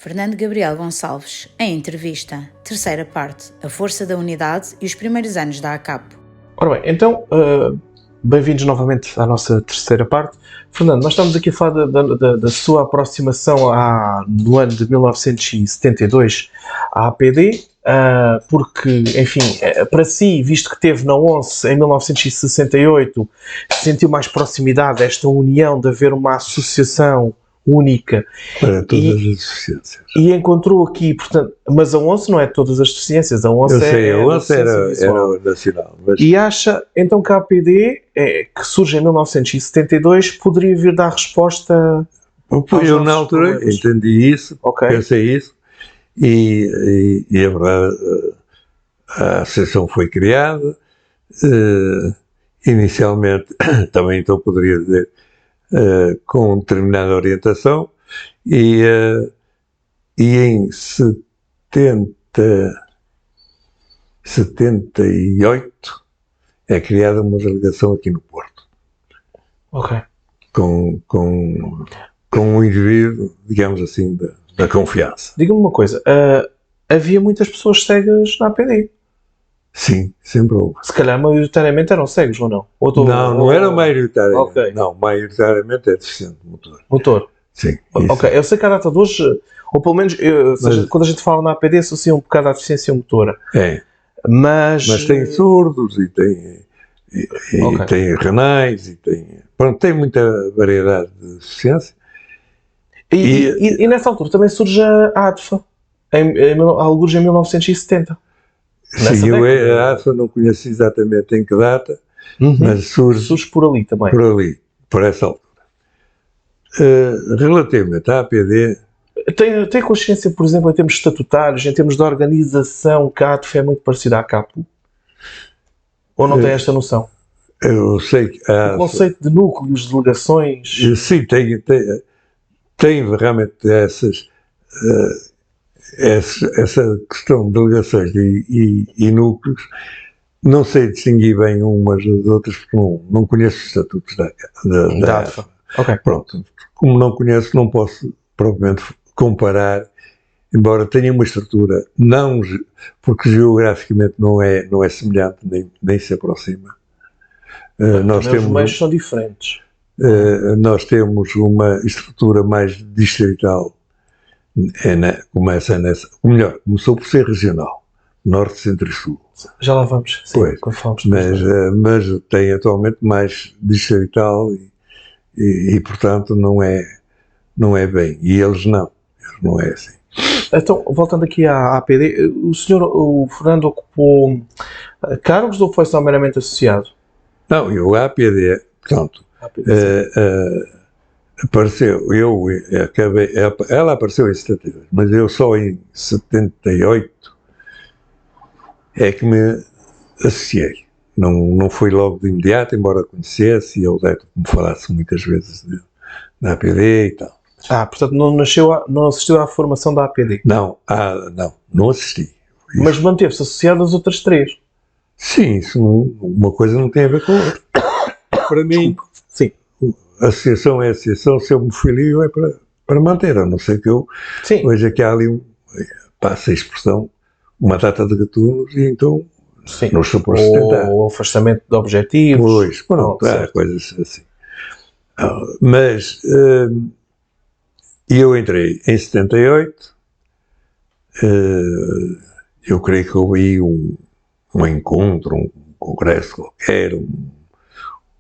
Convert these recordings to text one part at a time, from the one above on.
Fernando Gabriel Gonçalves, em entrevista, terceira parte, a força da unidade e os primeiros anos da ACAP. Ora bem, então, bem-vindos novamente à nossa terceira parte. Fernando, nós estamos aqui a falar da sua aproximação no ano de 1972 à APD, porque, enfim, para si, visto que teve na ONCE em 1968, sentiu mais proximidade a esta união de haver uma associação única para todas as deficiências. E encontrou aqui, portanto, mas a ONCE não é todas as deficiências, a ONCE a ONCE era nacional. Mas... E acha então que a APD, que surge em 1972, poderia vir dar resposta? Eu na altura problemas. Entendi isso, pensei isso, e é verdade, a associação foi criada, inicialmente, também então poderia dizer, com determinada orientação, e em 78 é criada uma delegação aqui no Porto. Com um indivíduo, digamos assim, da confiança. Diga-me uma coisa, havia muitas pessoas cegas na APD? Sim, sempre houve. Se calhar maioritariamente eram cegos ou não? Não era maioritariamente. Não, maioritariamente é deficiente motor. Sim. Eu sei que a data de hoje, ou pelo menos, quando a gente fala na APD, associa um bocado à deficiência motora. Mas tem surdos e tem renais e tem muita variedade de deficiência. E nessa altura também surge a ADFA, alguns em 1970. Sim, a ADFA não conheço exatamente em que data, mas surge por ali também. Por ali, por essa altura. Relativamente à APD... Tem consciência, por exemplo, em termos estatutários, em termos de organização, que a ADFA é muito parecida à CAPO? Ou não tem esta noção? Eu sei que o conceito de núcleos, delegações... Sim, tem realmente essa questão de delegações e núcleos. Não sei distinguir bem umas das outras, porque não conheço os estatutos da ADFA. Pronto. Como não conheço, não posso propriamente comparar, embora tenha uma estrutura, porque geograficamente não é semelhante, nem se aproxima. Os meios são diferentes. Nós temos uma estrutura mais distrital, começou por ser regional, norte, centro e sul. Já lá vamos, sim, quando falamos mas tem atualmente mais distrital e portanto não é bem, e eles não é assim. Então, voltando aqui à APD, o Fernando ocupou cargos ou foi só meramente associado? Não, a APD, portanto, apareceu, ela apareceu em 72, mas eu só em 78 é que me associei. Não foi logo de imediato, embora conhecesse, e ele me falasse muitas vezes da APD e tal. Portanto não assistiu à formação da APD? Não assisti. Mas manteve-se associado às outras três? Sim, uma coisa não tem a ver com a outra. Para mim, sim. A associação é associação, se eu me filio é para manter, a não ser que eu veja que há ali, passa a expressão, uma data de gatunos e então não estou por sustentar. Ou afastamento de objetivos. Pois, pronto, há coisas assim. Mas eu entrei em 78, eu creio que houve um encontro, um congresso qualquer,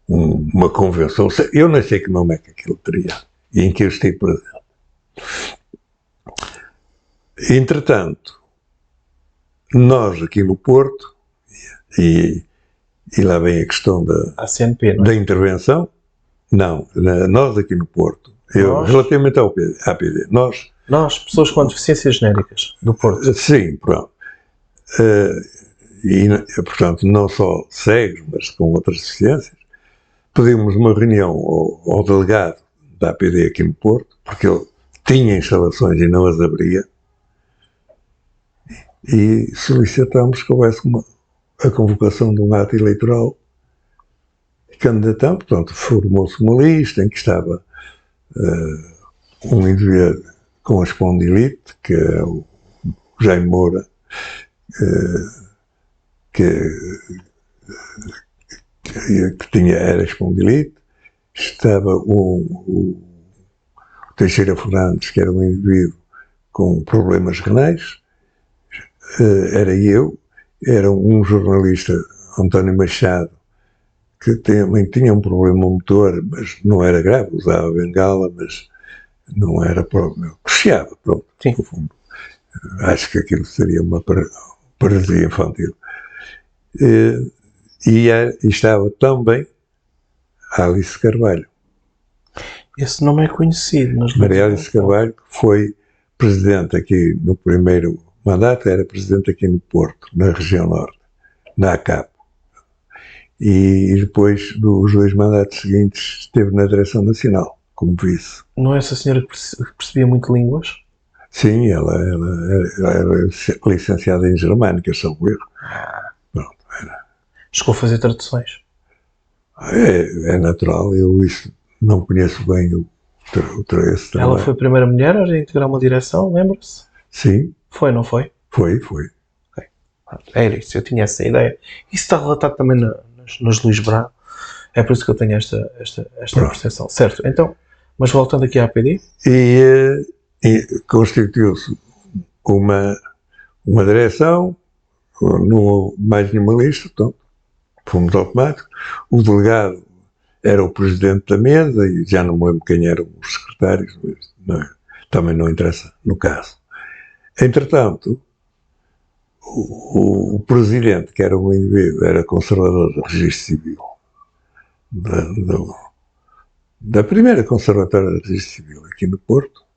uma convenção, eu não sei que nome é que aquilo teria, e em que eu estive presente. Entretanto, nós aqui no Porto, e lá vem a questão da intervenção, nós aqui no Porto, relativamente à APD, nós, pessoas com deficiências genéricas do Porto. Sim, pronto. E, portanto, não só cegos, mas com outras deficiências, pedimos uma reunião ao delegado da APD aqui no Porto, porque ele tinha instalações e não as abria, e solicitamos que houvesse a convocação de um ato eleitoral e candidatamos. Portanto, formou-se uma lista em que estava um indivíduo com a espondilite, que é o Jaime Moura, que era espondilite. Estava o Teixeira Fernandes, que era um indivíduo com problemas renais. Era eu, era um jornalista, António Machado, que também tinha um problema motor, mas não era grave, usava bengala, mas não era próprio, cocheava, pronto, no fundo. Acho que aquilo seria uma paralisia infantil. E estava também a Alice Carvalho. Esse nome é conhecido. Maria Alice Carvalho, que foi presidente aqui no primeiro mandato, era presidente aqui no Porto, na região norte, na ACAP. E depois, dos 2 mandatos seguintes, esteve na direção nacional, como vice. Não é essa senhora que percebia muito línguas? Sim, ela era licenciada em Germânica, salvo erro. Pronto, era. Chegou a fazer traduções? É natural, eu isso não conheço bem esse trabalho. Ela foi a primeira mulher a integrar uma direção, lembra-se? Sim. Foi, não foi? Foi. Okay. Era isso, eu tinha essa ideia. Isso está relatado também nos Luís Bravo. É por isso que eu tenho esta percepção. Certo, então, mas voltando aqui à APD. E constituiu-se uma direção, não mais nenhuma lista, então, fomos automáticos. O delegado era o presidente da mesa, e já não me lembro quem eram os secretários, mas também não interessa no caso. Entretanto, o presidente, que era um indivíduo, era conservador do registro civil, da primeira conservatória do registro civil aqui no Porto,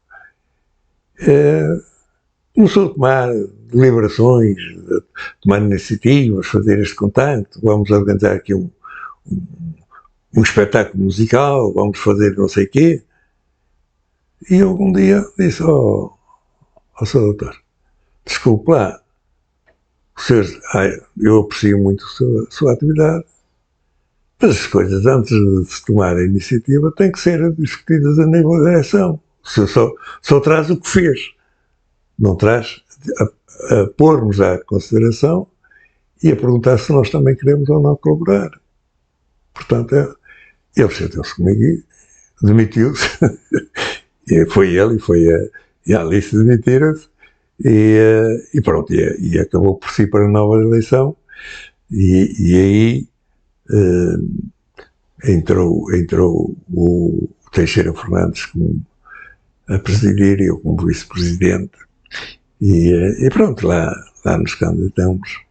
começou a tomar deliberações, a tomar iniciativas, fazer este contacto, vamos organizar aqui um espetáculo musical, vamos fazer não sei o quê. E eu um dia disse ao Sr. Doutor, desculpe lá, eu aprecio muito a sua atividade, mas as coisas, antes de se tomar a iniciativa, têm que ser discutidas a nível da direção. Só traz o que fez, não traz a pôr-nos à consideração e a perguntar se nós também queremos ou não colaborar. Portanto, ele sentou-se comigo e demitiu-se. E foi ele e a Alice demitiram-se. E pronto, e acabou por si para a nova eleição. E aí entrou o Teixeira Fernandes a presidir e eu como vice-presidente. E pronto, lá nos candidatamos.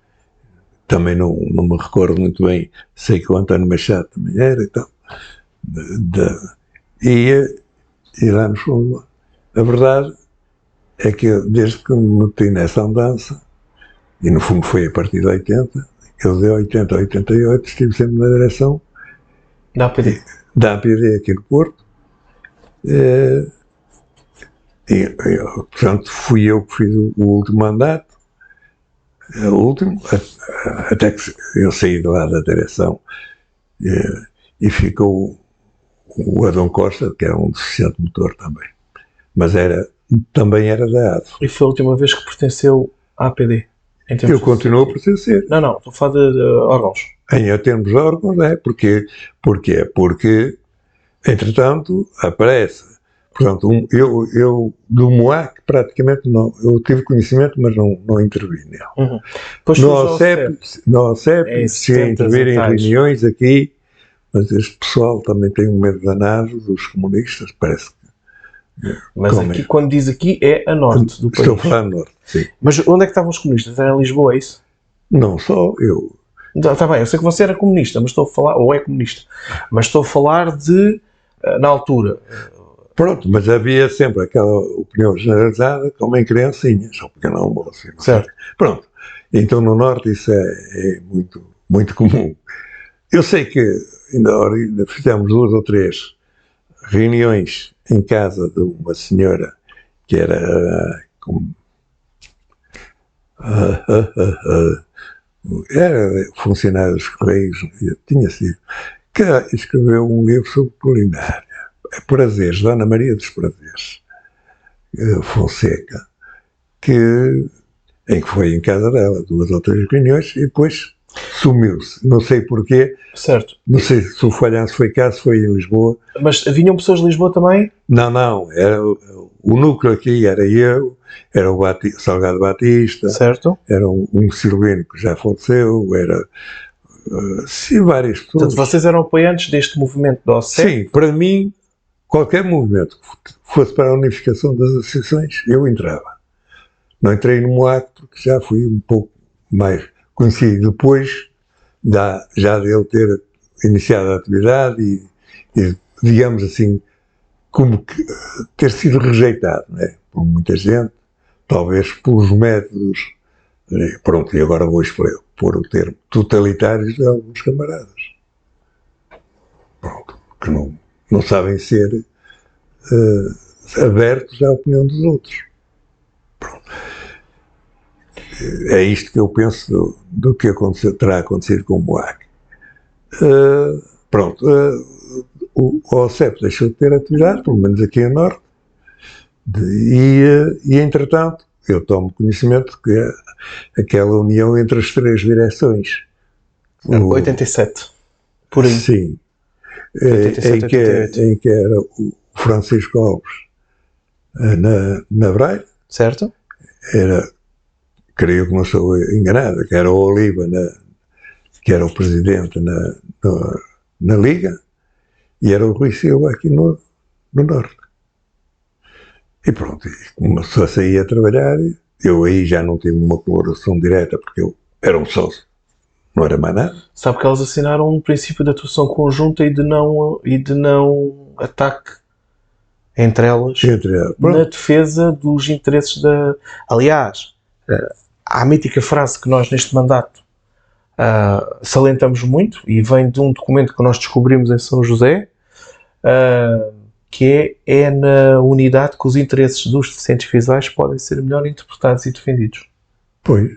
Também não me recordo muito bem, sei que o António Machado também era e tal. E lá nos fomos. A verdade é que eu, desde que me meti nessa andança, e no fundo foi a partir de 80, eu de 80 a 88 estive sempre na direção da APD aqui no Porto. Portanto, fui eu que fiz o último mandato, o último, até que eu saí de lá da direção e ficou o Adão Costa, que era um deficiente motor também, mas também era da ADFO. E foi a última vez que pertenceu à APD? Eu continuo a pertencer. Não, estou a falar de órgãos. Em termos de órgãos, Porquê? Porque, entretanto, aparece. Portanto, eu do MOAC praticamente não, eu tive conhecimento, mas não intervi nele. Uhum. No OCEP cheguei a intervir em reuniões aqui, mas este pessoal também tem um medo danado dos comunistas, parece que. Mas aqui, quando diz aqui, é a norte do país. Estou a falar a norte, sim. Mas onde é que estavam os comunistas? Era em Lisboa, é isso? Não só, eu... Está bem, eu sei que você era comunista, mas estou a falar, ou é comunista, mas estou a falar de, na altura... Pronto, mas havia sempre aquela opinião generalizada, como em criancinhas, ou pequeno almoço. Certo. Pronto. Então no norte isso é muito, muito comum. Eu sei que ainda fizemos 2 ou 3 reuniões em casa de uma senhora que era era funcionária dos Correios, tinha sido, que escreveu um livro sobre culinária. Prazeres, Dona Maria dos Prazeres, Fonseca, em que foi em casa dela 2 ou 3 reuniões e depois sumiu-se. Não sei porquê. Certo. Não sei se o falhanço foi cá, se foi em Lisboa. Mas vinham pessoas de Lisboa também? Não. Era, o núcleo aqui era eu, era o Salgado Batista, certo. Era um silvino que já faleceu, era sim, várias pessoas. Portanto, vocês eram apoiantes deste movimento da OCE? Sim, para mim, qualquer movimento que fosse para a unificação das associações, eu entrava. Não entrei no MOAC porque já fui um pouco mais conhecido depois já de ele ter iniciado a atividade e digamos assim, como que ter sido rejeitado, né, por muita gente, talvez pelos métodos, pronto, e agora vou pôr o termo, totalitários de alguns camaradas. Pronto, que não sabem ser abertos à opinião dos outros. Pronto. É isto que eu penso do que terá acontecido com o MOAC. Pronto, o OCEP deixou de ter atividade, pelo menos aqui em Norte, e entretanto, eu tomo conhecimento que aquela união entre as 3 direções. 87, por aí. Sim. 87, em que era o Francisco Alves na Braille. Certo. Era, creio que não estou enganado, que era o Oliva, que era o presidente na Liga, e era o Rui Silva aqui no Norte. E pronto, começou a sair a trabalhar, eu aí já não tive uma colaboração direta, porque eu era um sócio, não era mais nada. Sabe que elas assinaram um princípio de atuação conjunta e de não ataque entre elas, na defesa dos interesses da... Aliás, há a mítica frase que nós neste mandato salientamos muito, e vem de um documento que nós descobrimos em São José, que é na unidade que os interesses dos deficientes visuais podem ser melhor interpretados e defendidos. Pois.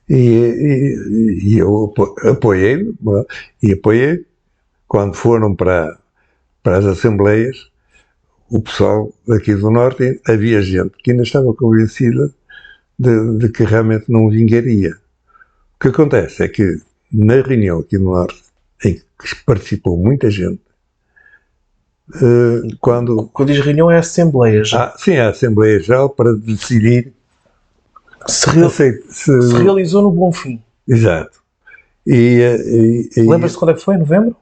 E eu apoiei quando foram para as assembleias, o pessoal daqui do Norte, havia gente que ainda estava convencida de que realmente não vingaria. O que acontece é que na reunião aqui no Norte, em que participou muita gente, quando diz reunião é a Assembleia já. Sim, a Assembleia Geral para decidir se realizou no Bonfim. Exato. Lembra-se quando é que foi? Em novembro?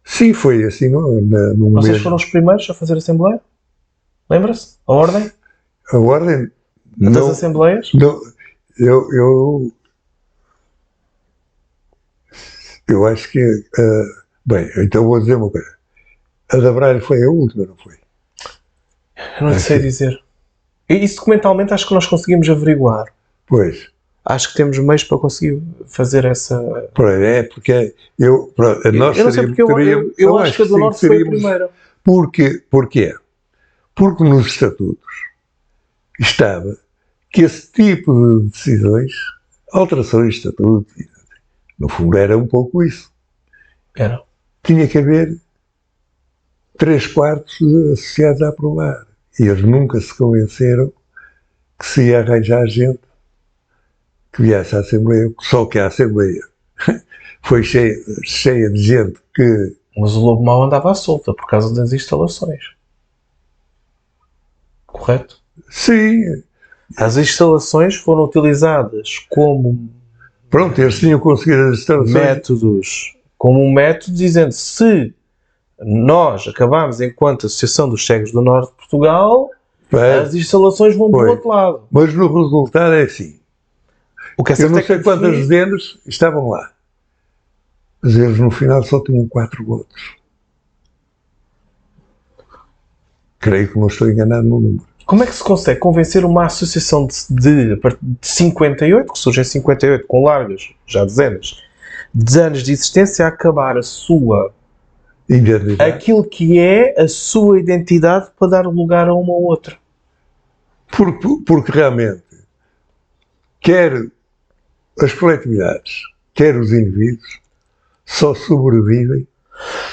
Sim, foi assim no Vocês mês. Foram os primeiros a fazer a Assembleia? Lembra-se? A ordem? A ordem? Das Assembleias? Não, eu acho que... bem, então vou dizer uma coisa. A da Braille foi a última, não foi? Eu não sei dizer. Isso documentalmente acho que nós conseguimos averiguar. Pois. Acho que temos meios para conseguir fazer essa... Porque nós eu não sei porque eu acho que a do Norte foi a primeira. Porquê? Porque nos estatutos estava que esse tipo de decisões, alterações de estatuto, no fundo era um pouco isso. Era. Tinha que haver 3/4 associados a aprovar. E eles nunca se convenceram que se ia arranjar gente que viesse à Assembleia, só que a Assembleia foi cheia de gente que... Mas o Lobo Mau andava à solta por causa das instalações. Correto? Sim. As instalações foram utilizadas como... Pronto, eles tinham conseguido as instalações. Como um método dizendo, se nós acabamos enquanto Associação dos Cegos do Norte de Portugal, as instalações vão para o outro lado. Mas no resultado é assim. Eu não sei quantas dezenas estavam lá. Mas eles no final só tinham 4 votos. Creio que não estou enganado no número. Como é que se consegue convencer uma associação de 58, que surge em 58, com largas, já dezenas, de anos de existência, a acabar a sua identidade, aquilo que é a sua identidade, para dar lugar a uma ou outra? Porque realmente, quer as coletividades, quer os indivíduos, só sobrevivem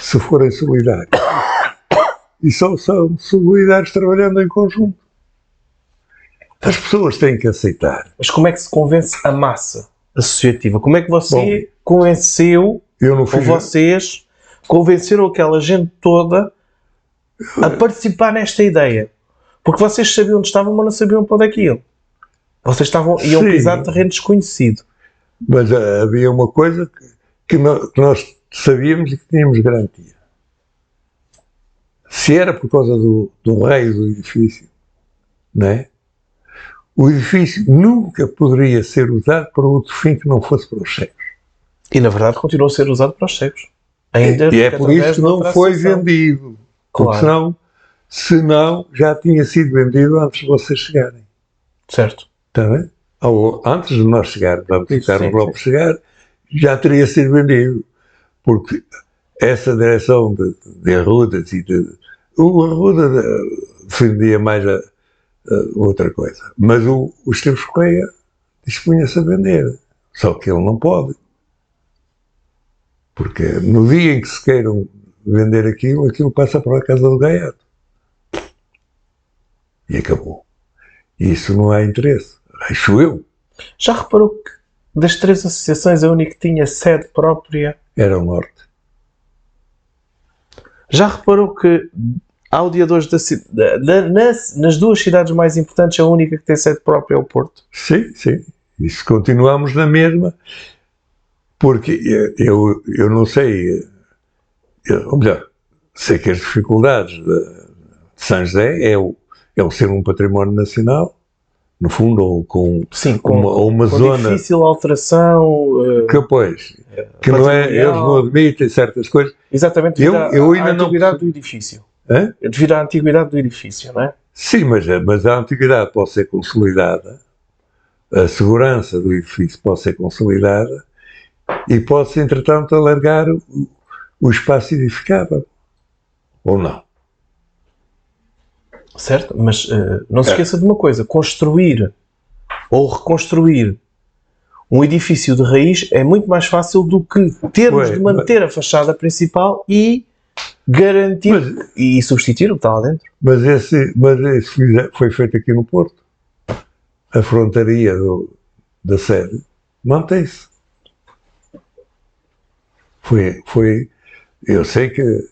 se forem solidários. e só são solidários trabalhando em conjunto. As pessoas têm que aceitar. Mas como é que se convence a massa associativa? Como é que você convenceu, ou vocês convenceram aquela gente toda a participar nesta ideia? Porque vocês sabiam onde estavam, mas não sabiam para onde é que iam. Vocês iam pisar terreno desconhecido. Mas havia uma coisa que nós sabíamos e que tínhamos garantia. Se era por causa do raio do edifício, não é? O edifício nunca poderia ser usado para outro fim que não fosse para os cegos. E na verdade continuou a ser usado para os cegos. Ainda e é por isso que não foi vendido. Claro. Porque senão já tinha sido vendido antes de vocês chegarem. Certo. Está bem? Ou antes de nós chegarmos, vamos ficar um bloco chegar, já teria sido vendido. Porque essa direção de Arrudas e o Arruda defendia mais outra coisa. Mas o Esteves Correia dispunha-se a vender. Só que ele não pode. Porque no dia em que se queiram vender aquilo passa para a casa do gaiato. E acabou. E isso não há interesse. Acho eu. Já reparou que das 3 associações a única que tinha sede própria era o Norte. Já reparou que ao dia de hoje nas 2 cidades mais importantes a única que tem sede própria é o Porto? Sim, sim. Isso continuamos na mesma. Porque eu não sei, ou melhor, sei que as dificuldades de São José é o ser um património nacional, no fundo, ou com uma zona... difícil alteração... que não é, eles não admitem certas coisas. Exatamente, devido à antiguidade do edifício. Devido à antiguidade do edifício, não é? Sim, mas a antiguidade pode ser consolidada, a segurança do edifício pode ser consolidada, e pode-se, entretanto, alargar o espaço edificável. Ou não? Certo, mas não se esqueça de uma coisa. Construir ou reconstruir um edifício de raiz é muito mais fácil do que termos de manter a fachada principal e garantir e substituir o que está lá dentro. Mas esse foi feito aqui no Porto. A frontaria da sede mantém-se. Eu sei que,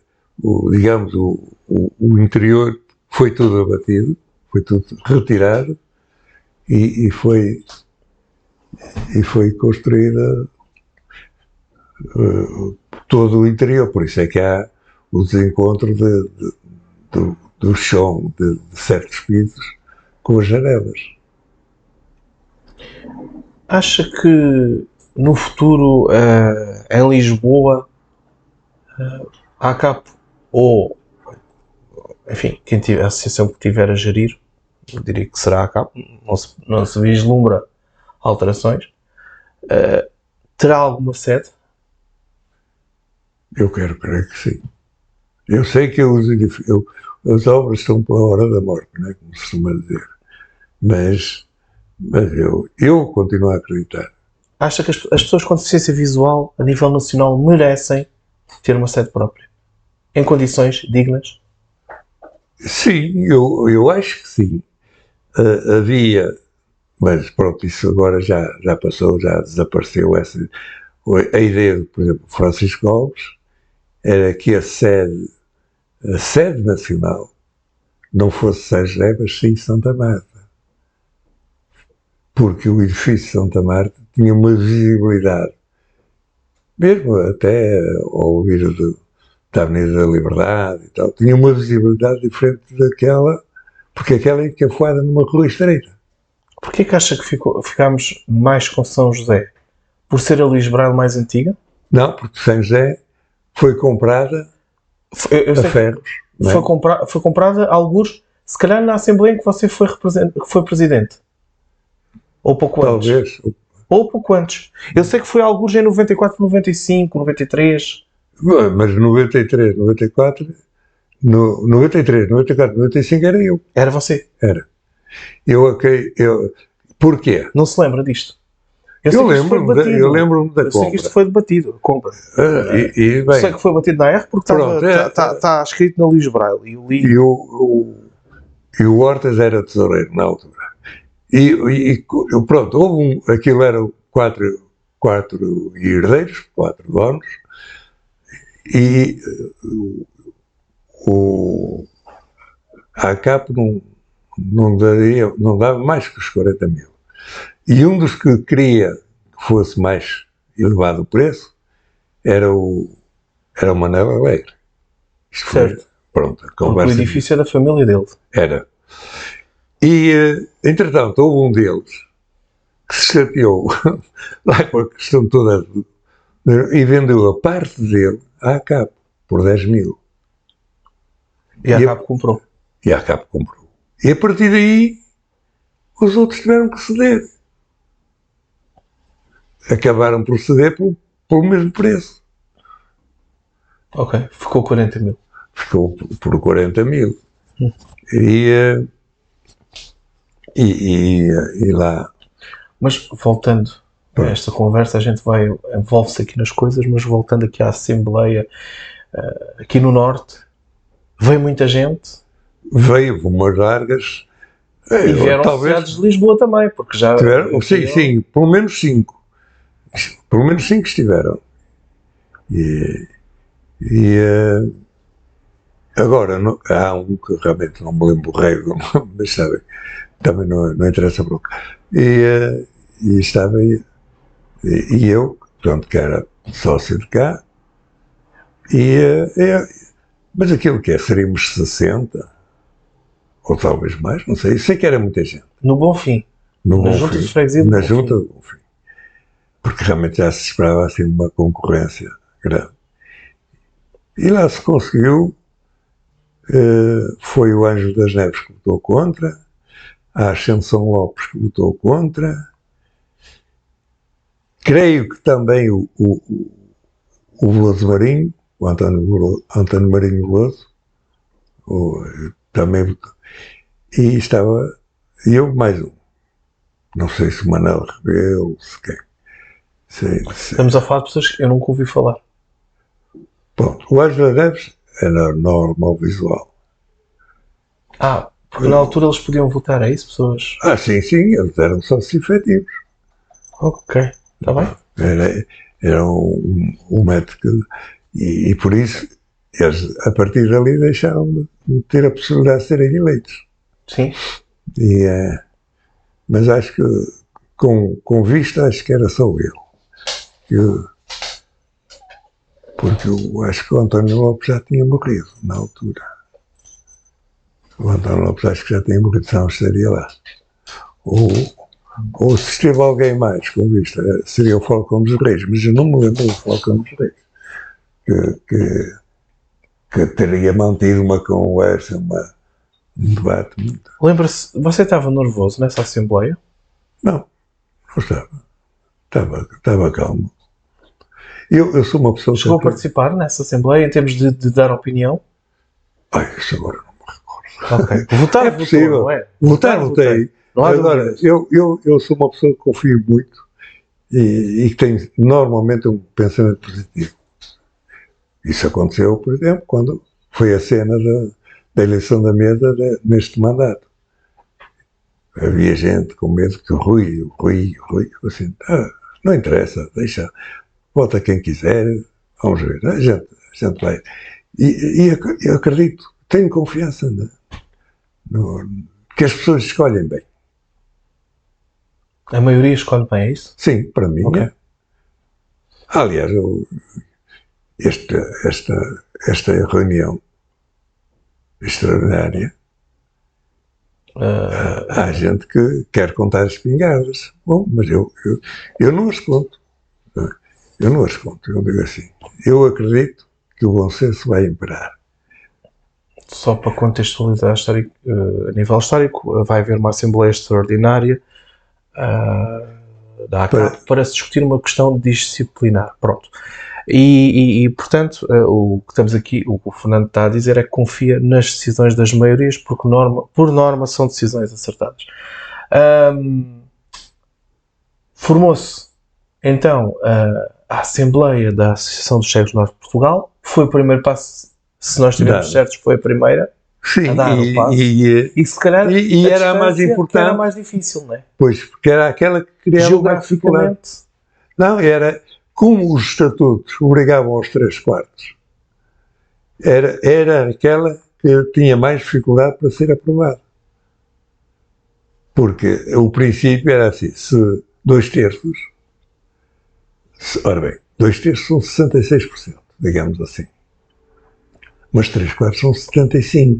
digamos, o interior foi tudo abatido, foi tudo retirado e foi construída todo o interior. Por isso é que há o desencontro do chão de certos pisos com as janelas. Acha que no futuro, em Lisboa, a ACAP ou, enfim, a associação que tiver a gerir, eu diria que será a ACAP, não se vislumbra alterações, terá alguma sede? Eu quero crer que sim. Eu sei que as obras estão pela hora da morte, não é? Como se costuma dizer. Mas eu continuo a acreditar. Acha que as pessoas com deficiência visual a nível nacional merecem ter uma sede própria? Em condições dignas? Sim, eu acho que sim. Havia, mas pronto, isso agora já passou, já desapareceu a ideia, por exemplo, Francisco Alves, era que a sede nacional não fosse São José, mas sim Santa Marta. Porque o edifício de Santa Marta tinha uma visibilidade, mesmo até ao ouvir da Avenida da Liberdade e tal, tinha uma visibilidade diferente daquela, porque aquela é encafuada numa rua estreita. Porquê que acha que ficámos mais com São José? Por ser a Luís Braille mais antiga? Não, porque São José foi comprada a ferros. Foi comprada a algures, se calhar na Assembleia em que você foi presidente. Ou pouco antes. Talvez. Ou pouco antes. Eu sei que foi algures em 94, 95, 93. Mas 93, 94... 93, 94, 95 era eu. Era você? Era. Porquê? Não se lembra disto? Eu lembro-me da compra. Eu sei que isto foi debatido, a compra. Bem, sei que foi batido na R porque está escrito na Luís Braille. E o Hortas era tesoureiro na altura. E pronto, aquilo era quatro herdeiros, 4 donos, e a ACAP não dava mais que os 40 mil. E um dos que queria que fosse mais elevado o preço era o Manel Alegre. Isto foi, pronto, a conversa. O edifício era da família dele. Era. E, entretanto, houve um deles que se chateou lá com a questão toda e vendeu a parte dele à ACAP por 10 mil. E a ACAP comprou. E a ACAP comprou. E a partir daí, os outros tiveram que ceder. Acabaram por ceder pelo mesmo preço. Ok, ficou 40 mil. Ficou por 40 mil. E lá. Mas voltando a esta conversa, a gente envolve-se aqui nas coisas, mas voltando aqui à Assembleia, aqui no Norte, veio muita gente. Veio umas largas. E vieram associados de Lisboa também, porque já... Sim, pelo menos 5. Pelo menos 5 estiveram. Agora, há um que realmente não me lembro o rei, mas sabem, também não interessa pouco. E estava aí, e eu, pronto, que era sócio de cá, mas aquilo que seríamos 60, ou talvez mais, não sei que era muita gente. No Bonfim. Na Junta de Freguesia do Bonfim. Na Junta do Bonfim. Porque realmente já se esperava assim uma concorrência grande. E lá se conseguiu, foi o Ângelo das Neves que votou contra, a Ascensão Lopes que votou contra, creio que também o Veloso Marinho, o António Marinho Veloso, também votou. E eu mais um. Não sei se o Manel Rebelo, se quem. Estamos a falar de pessoas que eu nunca ouvi falar. Bom, o Ângelo Neves era normal visual. Porque na altura eles podiam votar, é isso, pessoas? Sim, eles eram sócios efetivos. Ok, está bem. Era um método e por isso eles, a partir dali, deixaram de ter a possibilidade de serem eleitos. Sim. Mas acho que, com vista, acho que era só porque eu acho que o António Lopes já tinha morrido na altura. O António Lopes acho que já tinha morrido, senão estaria lá. Ou se esteve alguém mais com vista, seria o Falcão dos Reis, mas eu não me lembro do Falcão dos Reis, que teria mantido uma conversa, um debate muito... Lembra-se, você estava nervoso nessa Assembleia? Não estava. Estava calmo. Eu sou uma pessoa... Chegou a participar nessa Assembleia em termos de dar opinião? Isso agora não me recordo. Ok. Votar, é possível. Não é? Votei. Agora, eu sou uma pessoa que confio muito e que tem normalmente um pensamento positivo. Isso aconteceu, por exemplo, quando foi a cena da eleição da mesa neste mandato. Havia gente com medo que Rui, assim, não interessa, deixa, vota quem quiser, vamos ver, a gente vai. E eu acredito, tenho confiança que as pessoas escolhem bem. A maioria escolhe bem, é isso? Sim, para mim. Okay. Aliás, esta reunião extraordinária, há gente que quer contar as espingardas. Bom, mas eu não as conto. Eu não as conto, eu digo assim. Eu acredito que o bom senso vai imperar. Só para contextualizar a nível histórico, vai haver uma Assembleia Extraordinária da ACAP para se discutir uma questão disciplinar. Pronto. E portanto, o que estamos aqui, o que o Fernando está a dizer é que confia nas decisões das maiorias, porque por norma são decisões acertadas. Formou-se Então, a Assembleia da Associação dos Cegos Norte de Portugal foi o primeiro passo, se nós estivermos certos, foi a primeira a dar o passo. E se calhar era a mais importante. Era a mais difícil, não é? Pois, porque era aquela que criava geograficamente. Não, era como os estatutos obrigavam aos 3/4. Era aquela que tinha mais dificuldade para ser aprovada. Porque o princípio era assim, se 2/3, ora bem, 2/3 são 66%, digamos assim. Mas 3/4 são 75%.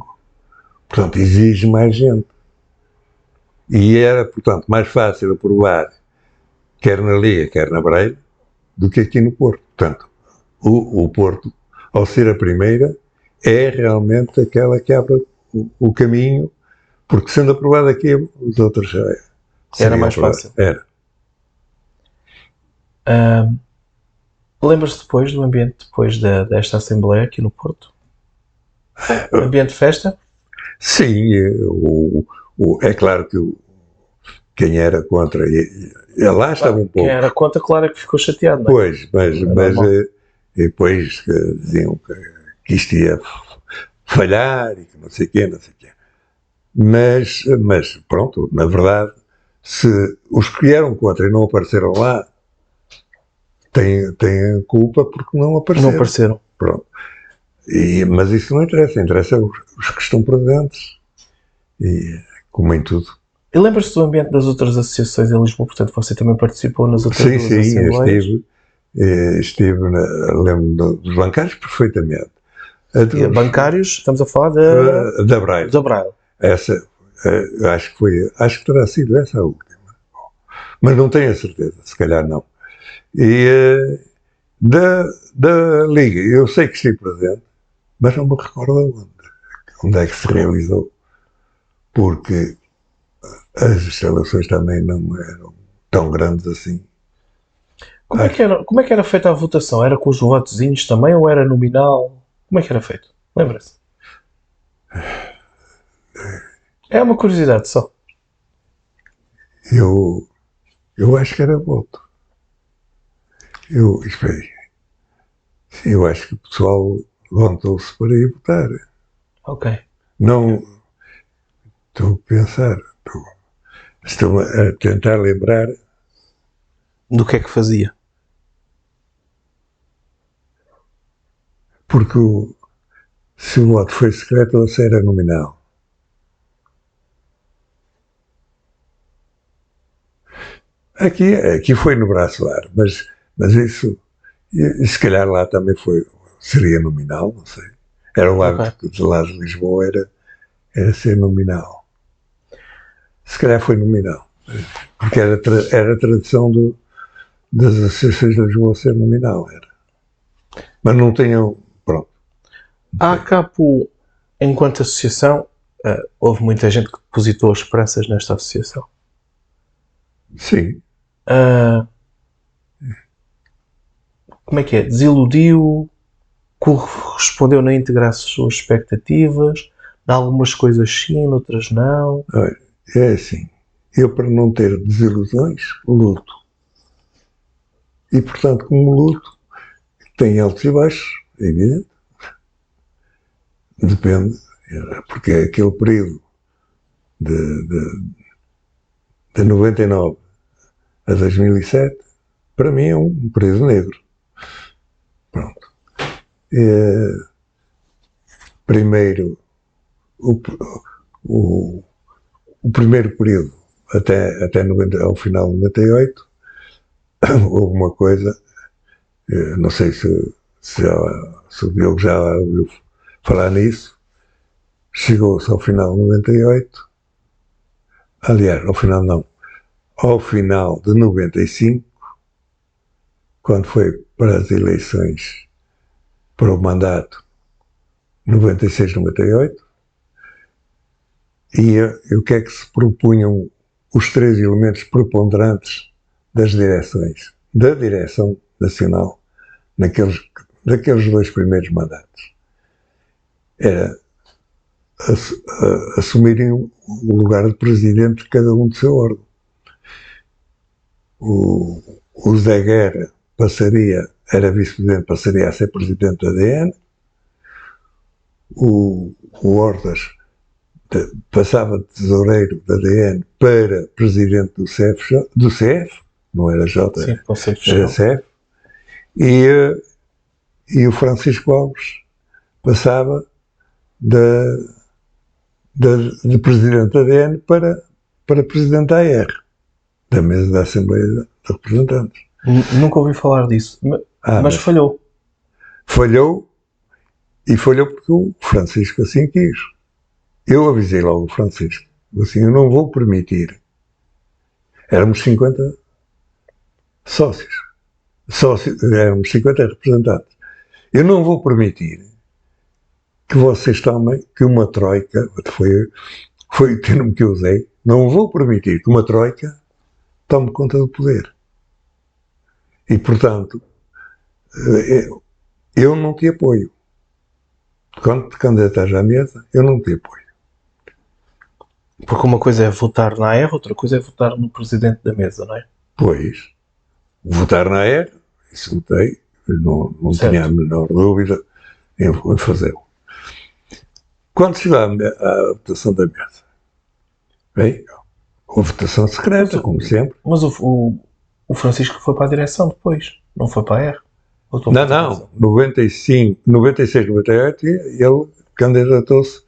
Portanto, exige mais gente. E era, portanto, mais fácil aprovar, quer na Liga, quer na Breira, do que aqui no Porto. Portanto, o Porto, ao ser a primeira, é realmente aquela que abre o caminho, porque sendo aprovada aqui, os outros era mais fácil. Era. Lembras-te depois do ambiente depois desta Assembleia aqui no Porto? Ambiente de festa? Sim, é claro que quem era contra, lá estava um pouco. Quem era contra, claro, é que ficou chateado, não é? Pois, mas depois diziam que isto ia falhar e que não sei o quê. Mas pronto, na verdade, se os que eram contra e não apareceram lá, têm culpa porque não apareceram. Não apareceram. Pronto. Mas isso não interessa os que estão presentes, e como em tudo. E lembras-te do ambiente das outras associações em Lisboa? Portanto, você também participou nas outras assembleias? Sim, lembro dos bancários perfeitamente. Bancários, estamos a falar da Braille. Da Braille. Essa, acho que terá sido essa a última. Mas não tenho a certeza, se calhar não. E da Liga, eu sei que estive presente, mas não me recordo onde é que se realizou, porque as instalações também não eram tão grandes assim. Como é que era feita a votação? Era com os votozinhos também ou era nominal? Como é que era feito? Lembra-se? É uma curiosidade só. Eu acho que era voto. Eu acho que o pessoal levantou-se para ir votar. Ok. Não. Estou a pensar. Estou a tentar lembrar. Do que é que fazia? Porque se o voto foi secreto, ou se era nominal. Aqui foi no braço ar, mas isso, se calhar lá também seria nominal, não sei. Era o hábito de lá de Lisboa, era ser nominal. Se calhar foi nominal, porque era a tradição das associações de Lisboa ser nominal, era. Mas não tinham, pronto. A ACAPO, enquanto associação, houve muita gente que depositou esperanças nesta associação. Sim. Como é que é? Desiludiu, correspondeu na íntegra às suas expectativas, de algumas coisas sim, outras não. É assim, eu para não ter desilusões, luto. E portanto, como luto, tem altos e baixos, é evidente. Depende, porque aquele período de 99 a 2007, para mim é um período negro. Pronto. Primeiro, o primeiro período, até ao final de 98, houve uma coisa, não sei se o Diogo já ouviu falar nisso, chegou-se ao final de 98, aliás, ao final de 95, quando foi para as eleições para o mandato 96-98, e o que é que se propunham os três elementos preponderantes das direções, da direção nacional, daqueles dois primeiros mandatos? Era assumirem o lugar de presidente de cada um do seu órgão. o Zé Guerra era vice-presidente, passaria a ser presidente da ADN, o Hortas passava de tesoureiro da ADN para presidente do CF, não era J, Sim, era CF, e o Francisco Alves passava de presidente da ADN para presidente da AR, da mesa da Assembleia de Representantes. Nunca ouvi falar disso, mas falhou. Falhou, e falhou porque o Francisco assim quis. Eu avisei logo o Francisco, assim, eu não vou permitir. Éramos 50 sócios, éramos 50 representantes. Eu não vou permitir que vocês tomem, que uma troika, foi o termo que eu usei, não vou permitir que uma troika tome conta do poder. E, portanto, eu não te apoio. Quando te candidatares à mesa, eu não te apoio. Porque uma coisa é votar na AR, outra coisa é votar no presidente da mesa, não é? Pois, votar na AR, isso votei, não tinha a menor dúvida em fazê-lo. Quando chegou à votação da mesa, bem, uma votação secreta, como sempre. Mas o Francisco foi para a direção depois, não foi para a AR? Não, 96, 98, ele candidatou-se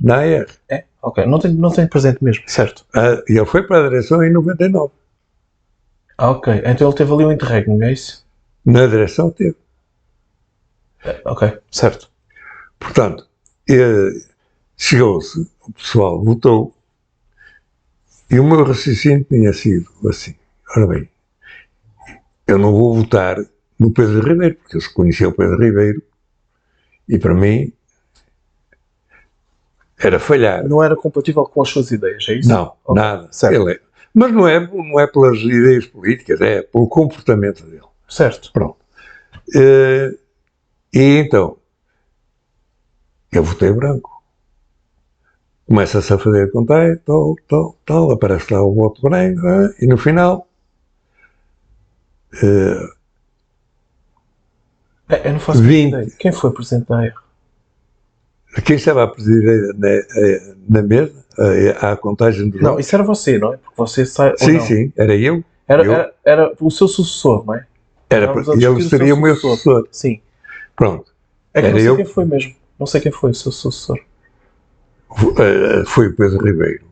na AR. É? Ok, não tenho presente mesmo, certo. E ele foi para a direção em 99. Ok, então ele teve ali um interregno, é isso? Na direção teve. Ok, certo. Portanto, chegou-se, o pessoal votou, e o meu raciocínio tinha sido assim: ora bem, eu não vou votar no Pedro Ribeiro, porque eu conhecia o Pedro Ribeiro, e para mim era falhar. Não era compatível com as suas ideias, é isso? Não, okay. Nada. Certo. Mas não é pelas ideias políticas, é pelo comportamento dele. Certo. Pronto. E então, eu votei branco. Começa-se a fazer contar, tal, aparece lá o voto branco, e no final... eu não faço ideia. Quem foi presidente da AR? Quem estava a presidir na mesa, à contagem do voto? Não, isso era você, não é? Porque você sai... Sim, era eu. Era o seu sucessor, não é? Ele seria o meu sucessor. Sim. Pronto. É que não sei quem foi mesmo. Não sei quem foi o seu sucessor. Foi o Pedro Ribeiro.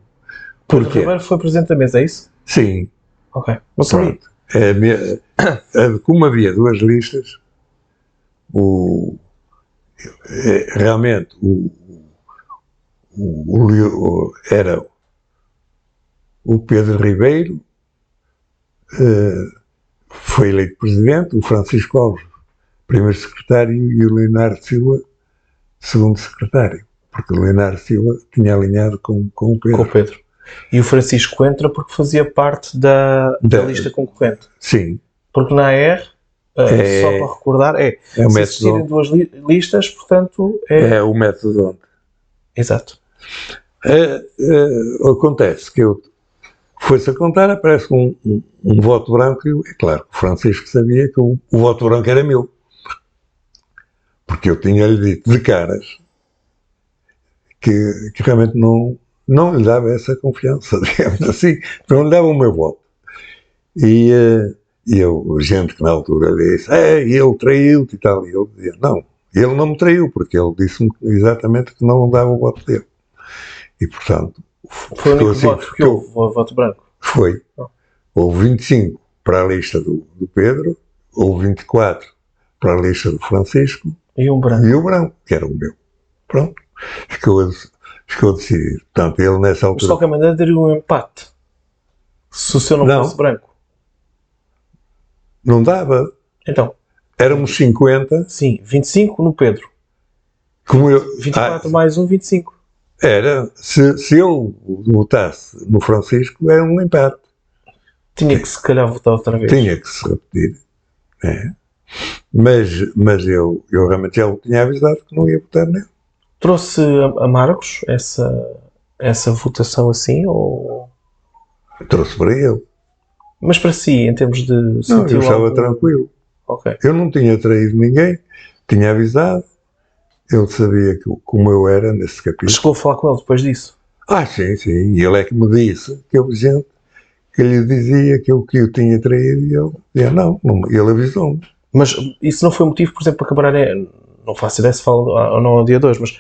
Pedro Ribeiro foi presidente da mesa, é isso? Sim. Ok. Não sabia. Como havia duas listas, realmente era o Pedro Ribeiro, foi eleito presidente, o Francisco Alves, primeiro secretário, e o Leonardo Silva, segundo secretário, porque o Leonardo Silva tinha alinhado com o Pedro. Com o Pedro. E o Francisco entra porque fazia parte da lista concorrente. Sim. Porque na AR, só para recordar, se existirem duas listas, portanto... É o método onde. Exato. Acontece que foi-se a contar, aparece um voto branco, e é claro, o Francisco sabia que o voto branco era meu. Porque eu tinha-lhe dito de caras que realmente não lhe dava essa confiança, digamos assim, não lhe dava o meu voto. E gente que na altura disse, ele traiu-te e tal, e eu dizia, não, ele não me traiu, porque ele disse-me exatamente que não dava o voto dele. E, portanto... Foi o único voto que houve, o voto branco? Foi. Houve 25 para a lista do Pedro, houve 24 para a lista do Francisco, e um branco. E o branco, que era o meu. Pronto. Ficou decidido. Portanto, ele nessa altura... Mas de qualquer maneira daria um empate. Se o seu não fosse branco. Não dava. Então. Éramos 50. Sim, 25 no Pedro. Como eu... 24 mais 1, 25. Era. Se eu votasse no Francisco, era um empate. Tinha que se calhar votar outra vez. Tinha que se repetir. Mas eu realmente já o tinha avisado que não ia votar nele. Trouxe amargos essa votação assim, ou... Trouxe para ele. Mas para si, em termos de... Não, eu estava tranquilo. Okay. Eu não tinha traído ninguém, tinha avisado, ele sabia como eu era nesse capítulo. Chegou a falar com ele depois disso? Sim, sim, e ele é que me disse que houve gente que lhe dizia que eu tinha traído e ele dizia não, ele avisou-me. Mas isso não foi motivo, por exemplo, para acabarem, não faço ideia se fala ou não ao dia 2, mas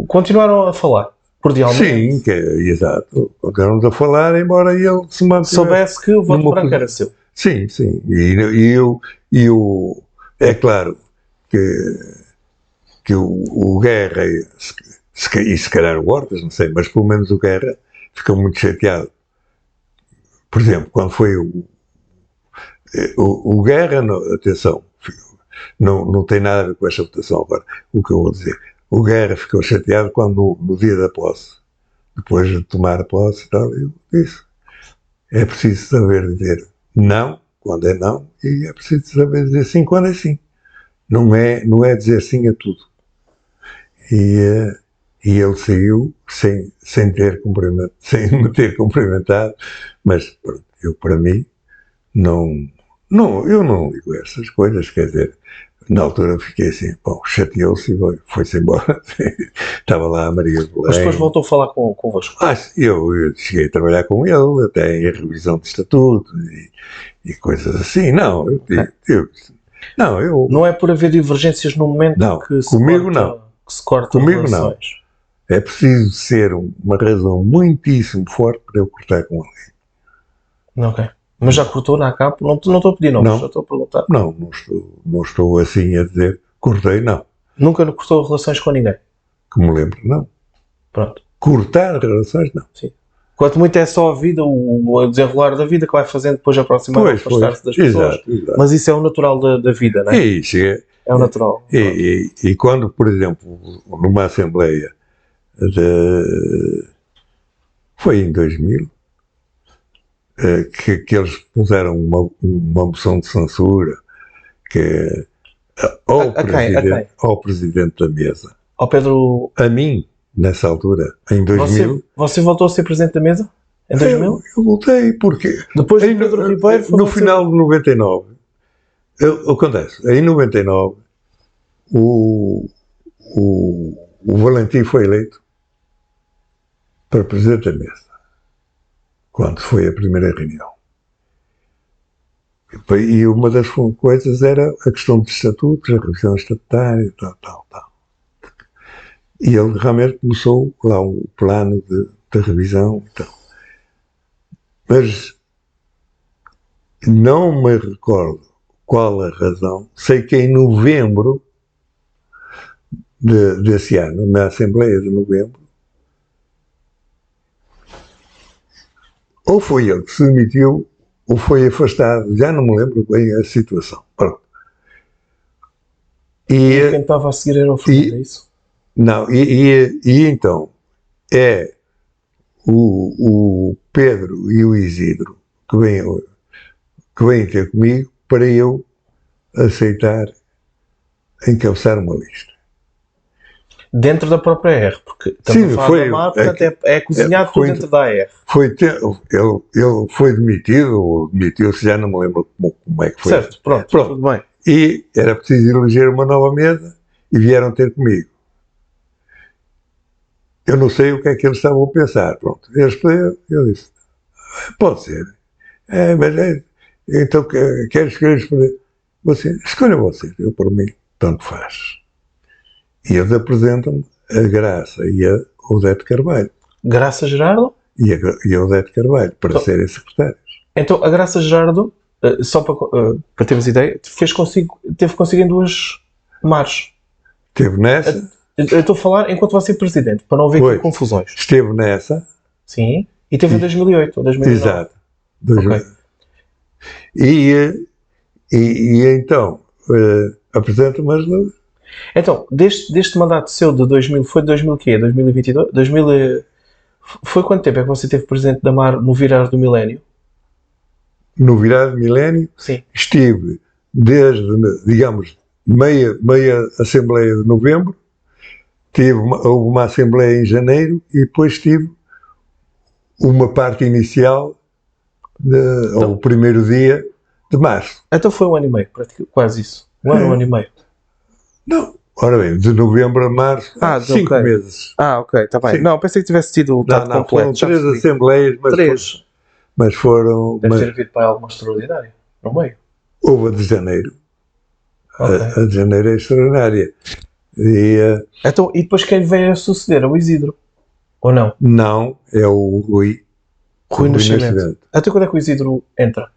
continuaram a falar, cordialmente? Sim, exato, continuamos a falar, embora ele se mantivesse... Soubesse que o voto branco era seu. Sim, sim, e eu é claro que o Guerra, e se calhar o Hortas, não sei, mas pelo menos o Guerra ficou muito chateado. Por exemplo, quando foi o Guerra, atenção, não tem nada a ver com esta votação agora, o que eu vou dizer. O Guerra ficou chateado quando, no dia da posse, depois de tomar a posse e tal, eu disse, é preciso saber dizer não, quando é não, e é preciso saber dizer sim quando é sim. Não é dizer sim a tudo. E ele saiu sem me ter cumprimentado, mas pronto, eu para mim eu não ligo essas coisas, quer dizer, na altura fiquei assim, bom, chateou-se e foi-se embora. Estava lá a Maria de Belém. Mas depois voltou a falar convosco? Eu cheguei a trabalhar com ele, até em revisão de estatuto e coisas assim. Não, Não é por haver divergências no momento que se corta comigo relações. Não. É preciso ser uma razão muitíssimo forte para eu cortar com alguém. Ok. Mas já cortou na ACAP? Não estou a pedir nomes, já estou a perguntar. Não estou assim a dizer cortei, não. Nunca cortou relações com ninguém? Que me lembro, não. Pronto. Cortar relações, não. Sim. Quanto muito é só a vida, o desenrolar da vida que vai fazendo depois aproximar, afastar-se das pessoas. Exato. Mas isso é o natural da vida, não é? Isso é o natural. E quando, por exemplo, numa Assembleia foi em 2000 que eles puseram uma moção de censura que ao presidente da mesa. Ao Pedro... A mim, nessa altura, em 2000... Você voltou a ser presidente da mesa? Em 2000? Eu voltei, porque... Depois de Pedro Ribeiro... No final de 99, acontece, em 99, o Valentim foi eleito para presidente da mesa, quando foi a primeira reunião. E uma das coisas era a questão dos estatutos, a revisão estatutária, tal. E ele realmente começou lá um plano de revisão e tal. Mas não me recordo qual a razão. Sei que em novembro desse ano, na Assembleia de novembro, ou foi ele que se demitiu, ou foi afastado, já não me lembro bem a situação. Pronto. E quem estava a seguir era o Fernando, é isso? Não, então, é o Pedro e o Isidro que vêm ter comigo para eu aceitar encabeçar uma lista. Dentro da própria AR, porque sim, foi, portanto é cozinhado tudo dentro da AR. Ele foi demitido, ou demitiu-se, já não me lembro como é que foi. Certo, pronto, tudo bem. E era preciso eleger uma nova mesa e vieram ter comigo. Eu não sei o que é que eles estavam a pensar, pronto. Eu disse, pode ser. Então quero escolher você. Escolha você, eu por mim, tanto faz. E eles apresentam-me a Graça e a Odete Carvalho. Graça Gerardo? E a Odete Carvalho, para serem secretários. Então, a Graça Gerardo, só para termos ideia, teve consigo em duas mares. Esteve nessa. Eu estou a falar enquanto você é presidente, para não haver confusões. Esteve nessa. Sim, e teve em 2008 ou 2009. Exato. Okay. E então, apresento-me as duas. Então, deste mandato seu de 2000, foi de 2000 quê? 2022? Foi quanto tempo é que você teve presidente da MAR no virar do milénio? No virar do milénio? Sim. Estive desde, digamos, meia Assembleia de novembro, houve uma Assembleia em janeiro e depois tive uma parte inicial ao primeiro dia de março. Então foi um ano e meio, quase isso. Um ano e meio. Não, ora bem, de novembro a março, 5 meses. Ok, está bem. Sim. Não, pensei que tivesse tido o dado completo. Foram 3 assembleias, mas foram... Deve ter havido para alguma extraordinária, no meio. Houve a de janeiro. A de janeiro é extraordinária. Então, e depois quem veio a suceder? É o Isidro? Ou não? Não, é o Rui. Rui Nascimento. Até quando é que o Isidro entra?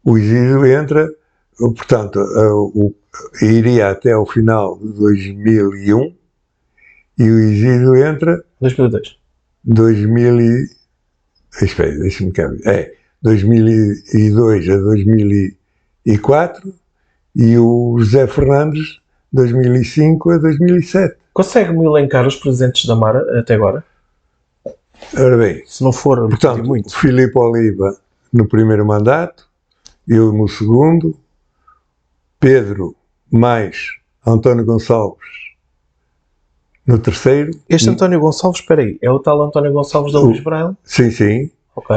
O Isidro entra, portanto, iria até ao final de 2001 e o Isidro entra... 2002. 2002 a 2004 e o José Fernandes 2005 a 2007. Consegue-me elencar os presidentes da Mara até agora? Ora bem, se não for, portanto, muito. Filipe Oliva no primeiro mandato, eu no segundo, Pedro mais António Gonçalves no terceiro. Este António Gonçalves, espera aí, é o tal António Gonçalves da Luís Braille? Sim, sim. Ok.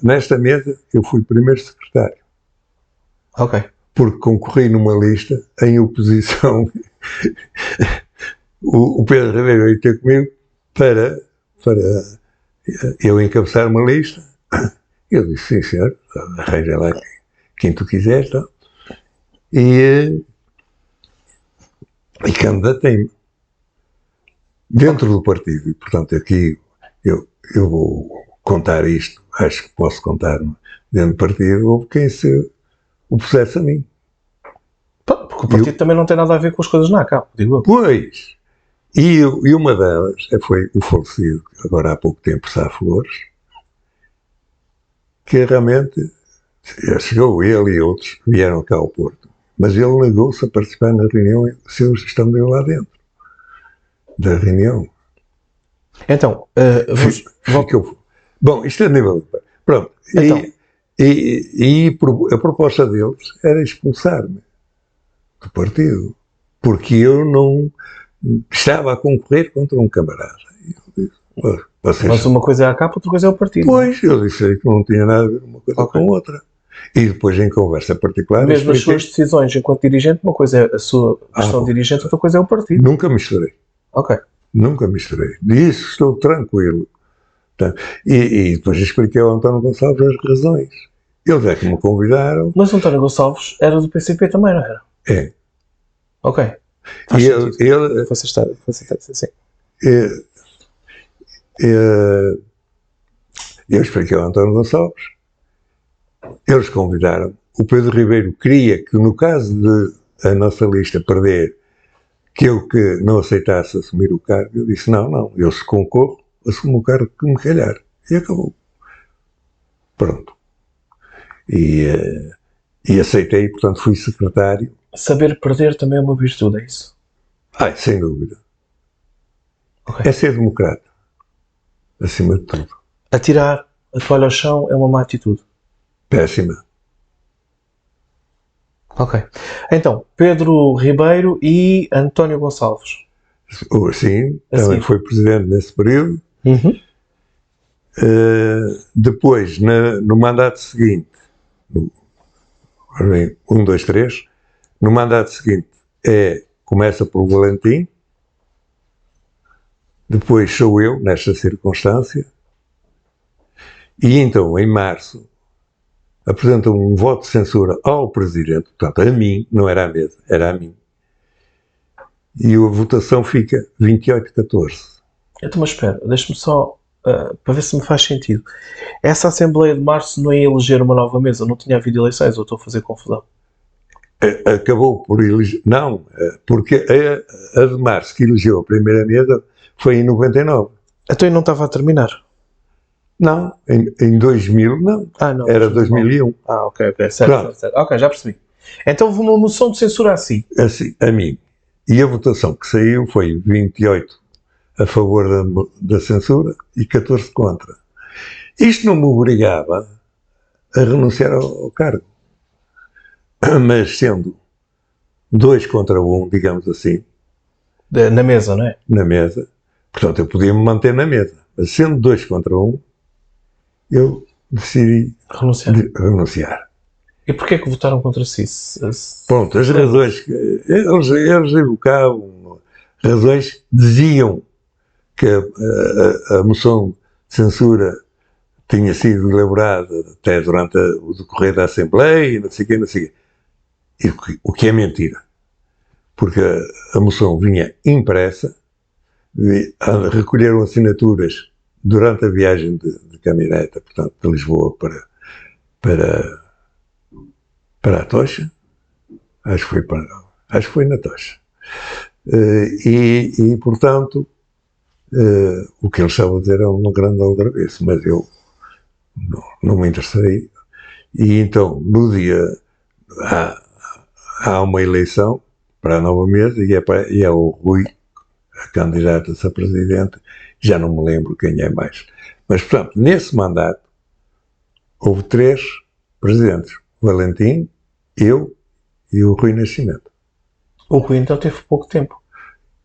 Nesta mesa eu fui primeiro secretário. Ok. Porque concorri numa lista em oposição. o Pedro Ribeiro veio ter comigo para eu encabeçar uma lista. Eu disse, sim senhor, arranja lá quem tu quiseres. Tá? E candidatei-me dentro do partido. E, portanto, aqui eu vou contar isto, acho que posso contar dentro do partido, houve quem se opusesse a mim. Porque o partido também não tem nada a ver com as coisas na ACAP, digo eu. Pois, e uma delas foi o falecido, agora há pouco tempo, Sá Flores, que realmente chegou ele e outros, vieram cá ao Porto, mas ele negou-se a participar na reunião se eles estão lá dentro da reunião. Então, bom, isto é nível. Pronto. Então. E a proposta deles era expulsar-me do partido, porque eu não estava a concorrer contra um camarada. Eu disse, mas uma coisa é a capa, outra coisa é o partido. Pois, eu disse que não tinha nada a ver uma coisa com outra. E depois, em conversa particular... Mesmo as suas decisões enquanto dirigente, uma coisa é a sua questão de dirigente, outra coisa é o partido. Nunca misturei. Ok. Nunca misturei. Disso estou tranquilo. E depois expliquei ao António Gonçalves as razões. Eles é que me convidaram. Mas o António Gonçalves era do PCP também, não era? É. Ok. Faz sentido. Sim. Eu expliquei ao António Gonçalves. Eles convidaram. O Pedro Ribeiro queria que, no caso de a nossa lista perder, que eu que não aceitasse assumir o cargo. Eu disse, não, eu se concorro, assumo o cargo que me calhar. E acabou. Pronto. E aceitei, portanto fui secretário. Saber perder também é uma virtude, é isso? Sem dúvida. Okay. É ser democrata. Acima de tudo. Atirar a toalha ao chão é uma má atitude. Péssima. Ok. Então, Pedro Ribeiro e António Gonçalves. Sim, também foi presidente nesse período. Uhum. Depois, no mandato seguinte, 1, 2, 3, no mandato seguinte começa por Valentim, depois sou eu, nesta circunstância, e então, em março, apresentam um voto de censura ao Presidente, portanto, a mim, não era à mesa, era a mim. E a votação fica 28-14. Então, mas espera, deixa-me só, para ver se me faz sentido. Essa Assembleia de Março não ia eleger uma nova mesa, não tinha havido eleições, ou estou a fazer confusão? Acabou por eleger, não, porque a de Março que elegeu a primeira mesa foi em 99. Então não estava a terminar? Não, em 2000 não. Não. Era 2001. Ok, certo. Ok, já percebi. Então houve uma moção de censura assim? Assim, a mim. E a votação que saiu foi 28 a favor da censura e 14 contra. Isto não me obrigava a renunciar ao cargo. Mas sendo 2 contra 1, digamos assim. Na mesa, não é? Na mesa. Portanto, eu podia me manter na mesa. Mas sendo 2 contra 1, eu decidi renunciar. E porquê é que votaram contra si? Pronto, as razões que eles evocavam, razões diziam que a moção de censura tinha sido elaborada até durante o decorrer da Assembleia, não sei o quê, não sei o quê. E o que é mentira. Porque a moção vinha impressa, recolheram assinaturas durante a viagem de caminhoneta, portanto, de Lisboa para a Tocha. Acho que foi na Tocha. E portanto, o que eles estavam a dizer era uma grande aldrabice, mas eu não me interessei. E então, no dia, há uma eleição para a nova mesa e é o Rui, a candidata-se a presidente, já não me lembro quem é mais. Mas, portanto, nesse mandato, houve 3 presidentes, o Valentim, eu e o Rui Nascimento. O Rui então teve pouco tempo.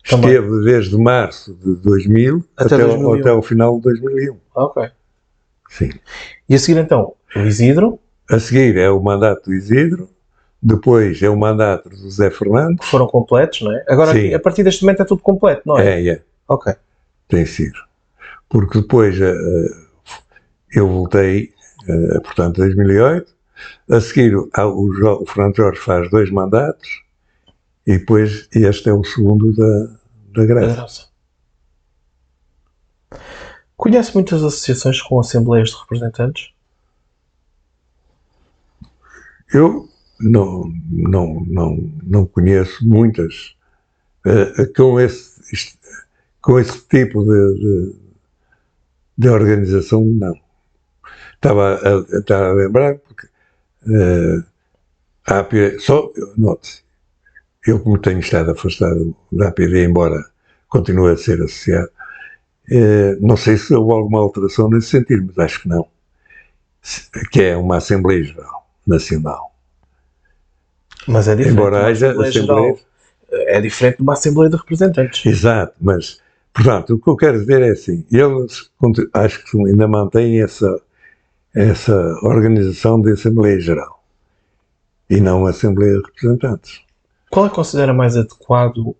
Esteve desde março de 2000 até o final de 2001. Ok. Sim. E a seguir então, o Isidro? A seguir é o mandato do Isidro, depois é o mandato do José Fernandes. Que foram completos, não é? Agora, sim, a partir deste momento é tudo completo, não é? É. Ok. Tem sido. Porque depois eu voltei, portanto, em 2008. A seguir, o Fernando Jorge faz 2 mandatos e depois este é o segundo da Graça. Conhece muitas associações com assembleias de representantes? Eu não conheço muitas com esse tipo de organização, não. Estava a lembrar porque a APD, note-se, eu como tenho estado afastado da APD, embora continue a ser associado, não sei se houve alguma alteração nesse sentido, mas acho que não. Que é uma Assembleia Geral Nacional. Mas é diferente. Embora haja Assembleia... É diferente de uma Assembleia de Representantes. Exato, mas, portanto, o que eu quero dizer é assim, eles acho que ainda mantêm essa organização de Assembleia Geral e não a Assembleia de Representantes. Qual é que considera mais adequado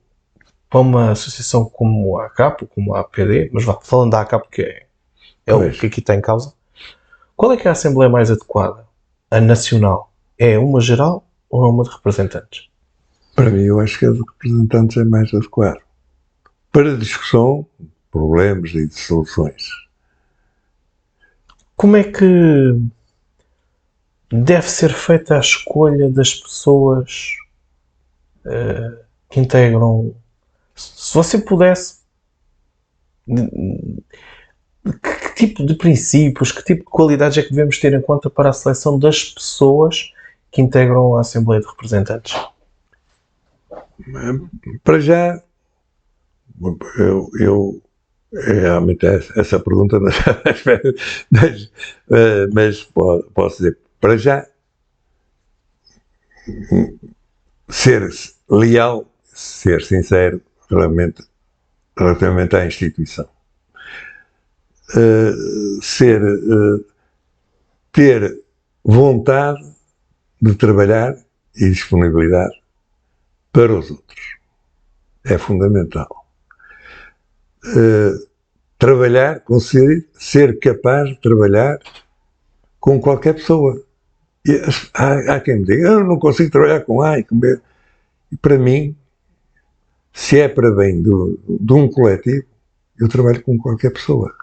para uma associação como a ACAP, como a APD, mas falando da ACAP, que é o que aqui está em causa, qual é que é a Assembleia mais adequada? A nacional? É uma geral ou é uma de representantes? Para mim, eu acho que a de representantes é mais adequada. Para discussão, problemas e de soluções. Como é que deve ser feita a escolha das pessoas que integram? Se você pudesse, que tipo de princípios, que tipo de qualidades é que devemos ter em conta para a seleção das pessoas que integram a Assembleia de Representantes? Para já, eu realmente essa pergunta não estava à espera, mas posso dizer, para já, ser leal, ser sincero, relativamente à instituição. Ter vontade de trabalhar e disponibilidade para os outros. É fundamental. Conseguir ser capaz de trabalhar com qualquer pessoa. E há quem me diga, eu não consigo trabalhar com A e com B. E para mim, se é para bem de um coletivo, eu trabalho com qualquer pessoa.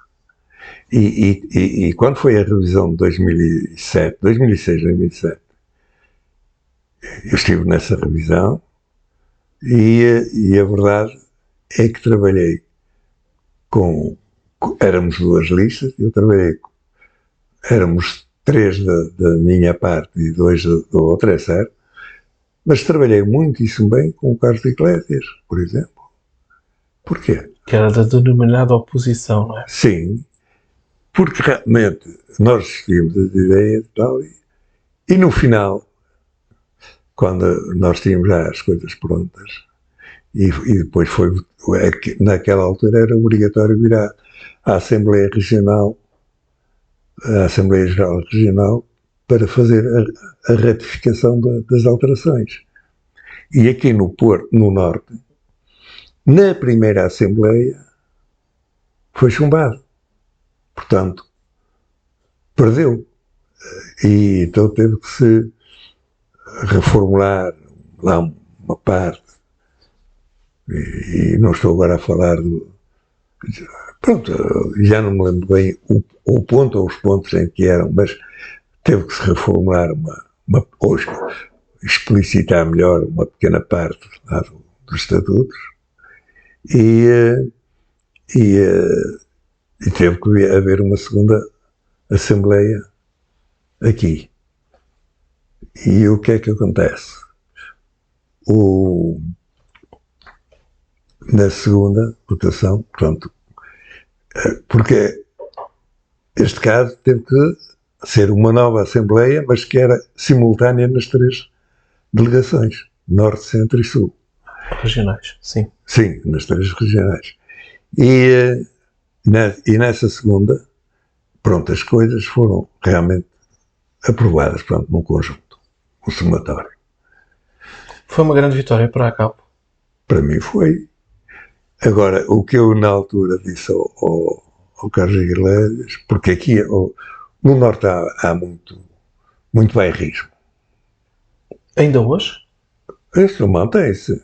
E quando foi a revisão de 2006, 2007, eu estive nessa revisão e a verdade é que trabalhei éramos 2 listas, eu trabalhei éramos 3 da minha parte e 2 da outra, é certo, mas trabalhei muitíssimo bem com o Carlos Iglesias, por exemplo. Porquê? Que era da denominada oposição, não é? Sim, porque realmente nós discutimos as ideias e tal, e no final, quando nós tínhamos já as coisas prontas, e depois naquela altura era obrigatório vir à Assembleia Regional à Assembleia Geral Regional para fazer a ratificação das alterações. E aqui no Porto, no Norte, na primeira Assembleia, foi chumbado. Portanto, perdeu. E então teve que se reformular lá uma parte. E não estou agora a falar do... Pronto, já não me lembro bem o ponto ou os pontos em que eram, mas teve que se reformular ou explicitar melhor uma pequena parte dos estatutos e teve que haver uma segunda Assembleia aqui. E o que é que acontece? Na segunda votação, pronto, porque este caso teve que ser uma nova Assembleia, mas que era simultânea nas 3 delegações, Norte, Centro e Sul. Regionais, sim. Sim, nas 3 regionais. E nessa segunda, pronto, as coisas foram realmente aprovadas, pronto, num conjunto, um somatório. Foi uma grande vitória para a ACAP. Para mim foi. Agora, o que eu na altura disse ao Carlos Iglesias, porque aqui no Norte há muito bairrismo. Ainda hoje? Isso mantém-se.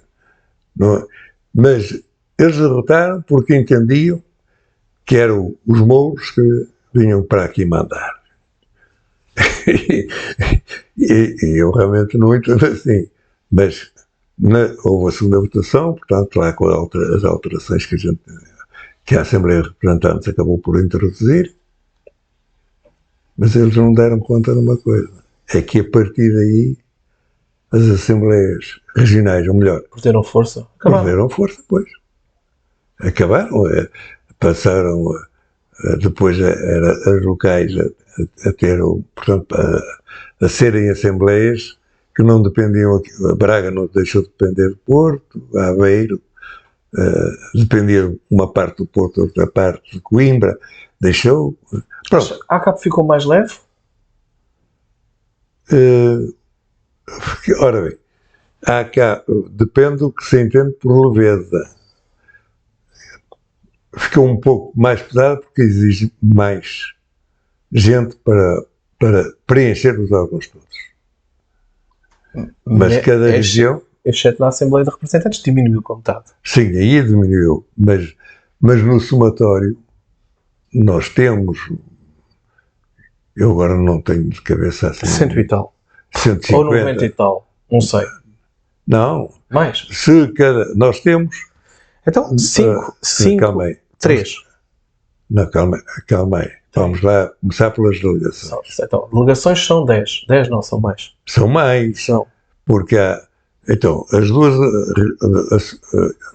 Mas eles derrotaram porque entendiam que eram os mouros que vinham para aqui mandar. e eu realmente não entendo assim. Mas houve a segunda votação, portanto, lá com as alterações que a Assembleia de Representantes acabou por introduzir, mas eles não deram conta de uma coisa, é que a partir daí as Assembleias Regionais, ou melhor... Perderam força? Perderam força, pois. Acabaram, passaram, depois as locais a ter, portanto, a serem Assembleias que não dependiam, a Braga não deixou de depender do Porto, a Aveiro dependia uma parte do Porto, outra parte de Coimbra, deixou. Pronto. A ACAP ficou mais leve? Ora bem, a ACAP depende do que se entende por leveza. Ficou um pouco mais pesada porque exige mais gente para preencher os órgãos todos. Mas cada região... Exceto na Assembleia de Representantes, diminuiu como metade. Sim, aí diminuiu. Mas no somatório, nós temos... Eu agora não tenho de cabeça assim... 100 e tal. 150. Ou 90 e tal. Não sei. Não. Mais? Nós temos... Então, 5... Calma aí. 3. Não, calma aí. Vamos lá começar pelas delegações. Então, delegações são 10. 10 não, são mais. São mais. São. Porque há... Então, as duas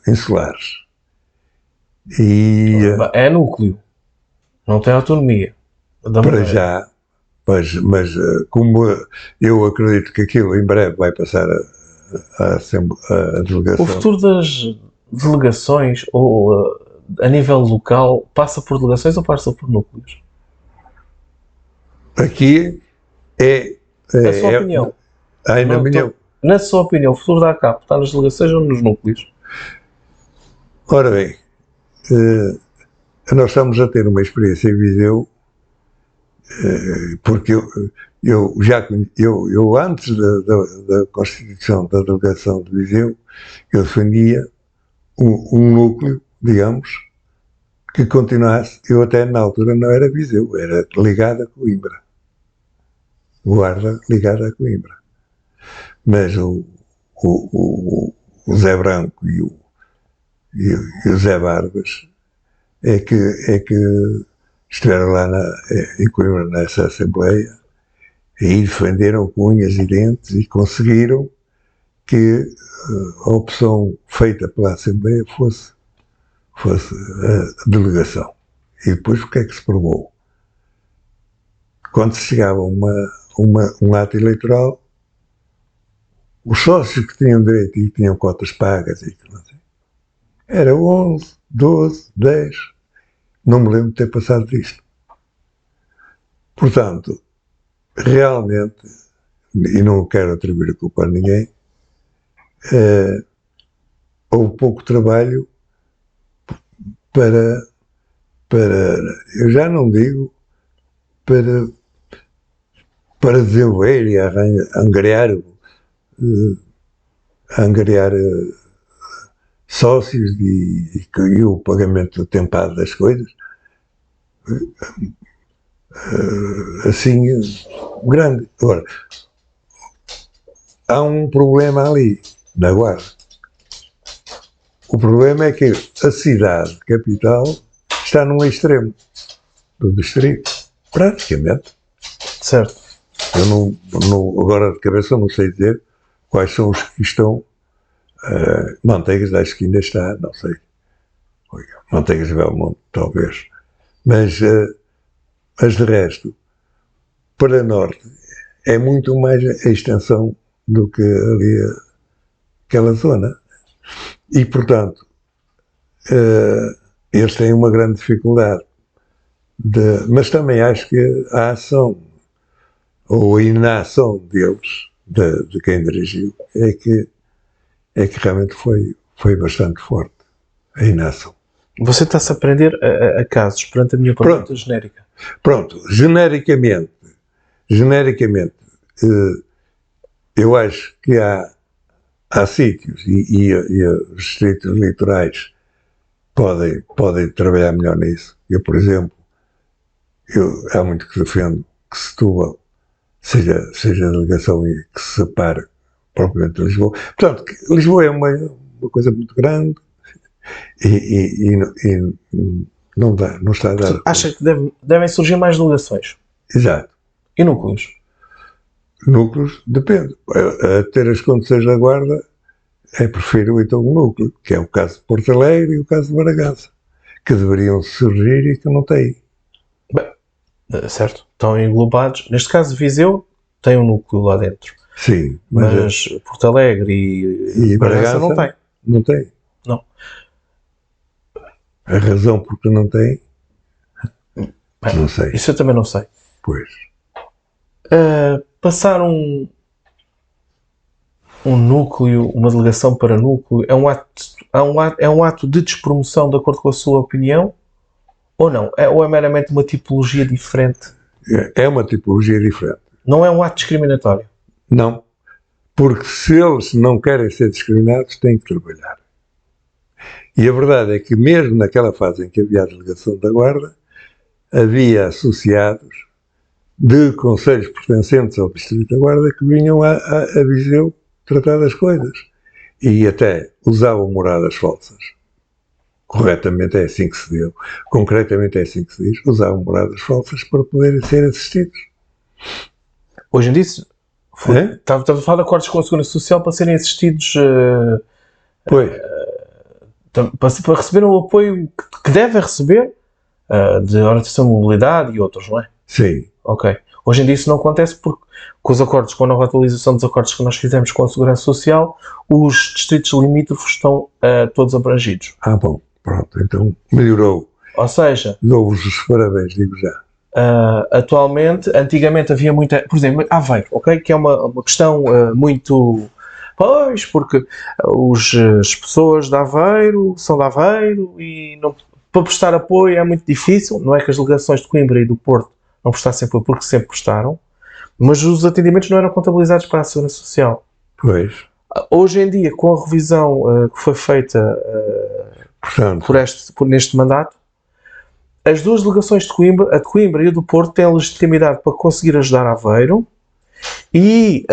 insulares. E... É núcleo. Não tem autonomia. Para já. Mas como eu acredito que aquilo em breve vai passar a delegação... O futuro das delegações, ou a nível local, passa por delegações ou passa por núcleos? Aqui é... A sua opinião. Na sua opinião, o futuro da ACAP está nas delegações ou nos núcleos? Ora bem, nós estamos a ter uma experiência em Viseu, porque eu antes da constituição da delegação de Viseu, eu defendia um núcleo, digamos, que continuasse. Eu até na altura não era Viseu, era ligado a Coimbra. Guarda ligada a Coimbra. Mas o Zé Branco e o Zé Barbas é que estiveram lá em Coimbra nessa Assembleia e defenderam com unhas e dentes e conseguiram que a opção feita pela Assembleia fosse a delegação. E depois o que é que se provou? Quando se chegava a um ato eleitoral, os sócios que tinham direito e tinham cotas pagas, era 11, 12, 10, não me lembro de ter passado disto. Portanto, realmente, e não quero atribuir a culpa a ninguém, houve pouco trabalho para, eu já não digo para desenvolver e angariar sócios e o pagamento atempado das coisas, assim, grande. Agora, há um problema ali, na Guarda. O problema é que a cidade capital está num extremo do distrito, praticamente. Certo. Eu não, agora de cabeça não sei dizer quais são os que estão. Manteigas, acho que ainda está, não sei. Manteigas de Belmonte, talvez. Mas de resto, para norte, é muito mais a extensão do que ali aquela zona. E, portanto, eles têm uma grande dificuldade. Mas também acho que a ação ou a inação deles, de quem dirigiu, é que realmente foi bastante forte, a inação. Você está-se a aprender a casos perante a minha pergunta genérica. Pronto, genericamente, eu acho que há sítios e os distritos litorais podem trabalhar melhor nisso. Eu, por exemplo, há muito que defendo que Setúbal seja a delegação que se separe propriamente de Lisboa. Portanto, Lisboa é uma coisa muito grande e não está a dar. Acha que devem surgir mais delegações? Exato. E núcleos? Núcleos, depende. A ter as condições da Guarda, prefiro então um núcleo, que é o caso de Porto Alegre e o caso de Bragança, que deveriam surgir e que não têm. Bem, certo. Estão englobados. Neste caso, Viseu tem um núcleo lá dentro. Sim. Mas Porto Alegre e Bragança não tem. Não tem. Não. A razão porque não tem, Bem, não sei. Isso eu também não sei. Pois. Passar um núcleo, uma delegação para núcleo, é um ato de despromoção de acordo com a sua opinião? Ou não? Ou é meramente uma tipologia diferente? É uma tipologia diferente. Não é um ato discriminatório? Não. Porque se eles não querem ser discriminados, têm que trabalhar. E a verdade é que mesmo naquela fase em que havia a delegação da Guarda, havia associados de concelhos pertencentes ao Distrito da Guarda que vinham a Viseu tratar das coisas. E até usavam moradas falsas. Corretamente é assim que se deu. Concretamente é assim que se diz. Usavam moradas falsas para poderem ser assistidos. Hoje em dia, estava a falar de acordos com a Segurança Social para serem assistidos... Pois. Para receber o apoio que devem receber de orientação de mobilidade e outros, não é? Sim. Ok. Hoje em dia isso não acontece porque com os acordos, com a nova atualização dos acordos que nós fizemos com a Segurança Social, os distritos limítrofes estão todos abrangidos. Bom. Pronto. Então melhorou. Ou seja... Dou-vos os parabéns, digo já. Atualmente, antigamente havia muita... Por exemplo, Aveiro, ok? Que é uma questão muito... Pois, porque as pessoas de Aveiro são de Aveiro e não, para prestar apoio é muito difícil. Não é que as delegações de Coimbra e do Porto não prestassem apoio, porque sempre prestaram, mas os atendimentos não eram contabilizados para a Segurança Social. Pois. Hoje em dia, com a revisão que foi feita neste mandato, as duas delegações de Coimbra, a de Coimbra e a do Porto, têm a legitimidade para conseguir ajudar Aveiro e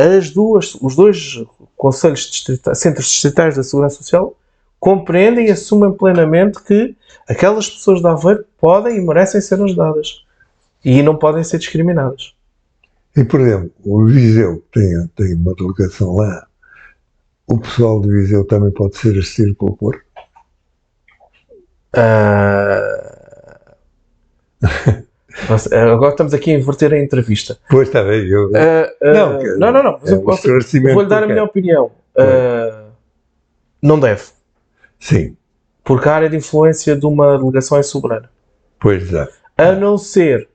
os dois conselhos centros distritais da Segurança Social compreendem e assumem plenamente que aquelas pessoas de Aveiro podem e merecem ser ajudadas e não podem ser discriminadas. E, por exemplo, o Viseu tem uma delegação lá. O pessoal de Viseu também pode ser assistido pelo Porto? Agora estamos aqui a inverter a entrevista. Pois está bem. Não. Vou-lhe dar a minha opinião. Não deve. Sim. Porque a área de influência de uma delegação é soberana. Pois já. A não ser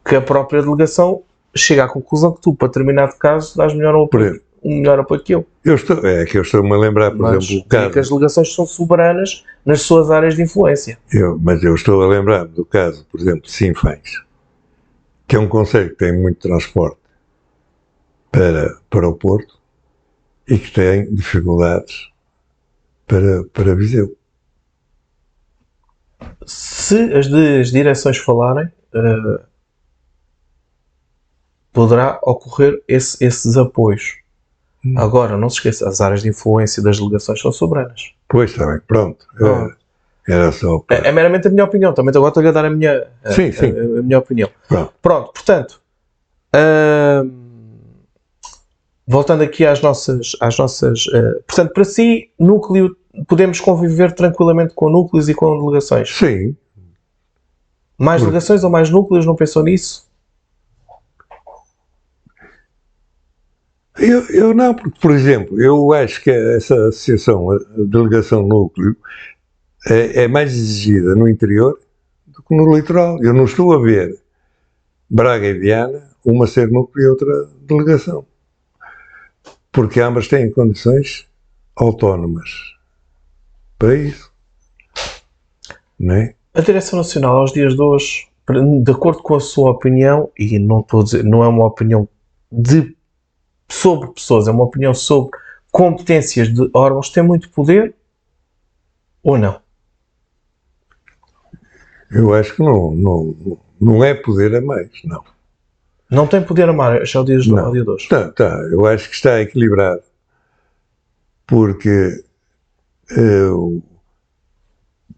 que a própria delegação chega à conclusão que tu, para determinado caso, dás um melhor apoio que eu. Eu estou-me a lembrar, por exemplo, o caso... que as delegações são soberanas nas suas áreas de influência. Mas eu estou a lembrar do caso, por exemplo, de Sinfãs, que é um concelho que tem muito transporte para o Porto e que tem dificuldades para Viseu. Se as direções falarem, poderá ocorrer esses apoios. Agora, não se esqueça, as áreas de influência das delegações são soberanas. Pois, está bem, pronto. Era só... É meramente a minha opinião. Também agora estou a dar a minha, sim. A minha opinião. Pronto, portanto, voltando aqui às nossas portanto, para si, núcleo, podemos conviver tranquilamente com núcleos e com delegações? Sim. Mais delegações ou mais núcleos? Não pensou nisso? Eu não, porque, por exemplo, eu acho que essa associação, a delegação núcleo, é mais exigida no interior do que no litoral. Eu não estou a ver Braga e Viana, uma ser núcleo e outra delegação. Porque ambas têm condições autónomas para isso. Não é? A Direção Nacional, aos dias de hoje, de acordo com a sua opinião, e não estou a dizer, não é uma opinião sobre pessoas, é uma opinião sobre competências de órgãos, tem muito poder ou não? Eu acho que não é poder a mais, não. Não tem poder a mais ao dia de hoje? Eu acho que está equilibrado. Porque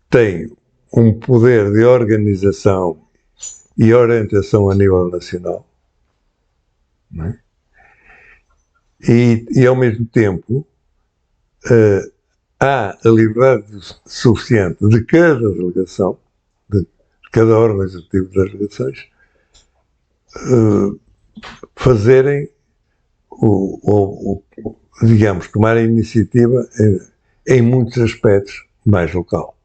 tem um poder de organização e orientação a nível nacional, não é? E ao mesmo tempo há a liberdade suficiente de cada delegação, de cada órgão executivo das delegações, fazerem digamos, tomar a iniciativa em muitos aspectos mais local.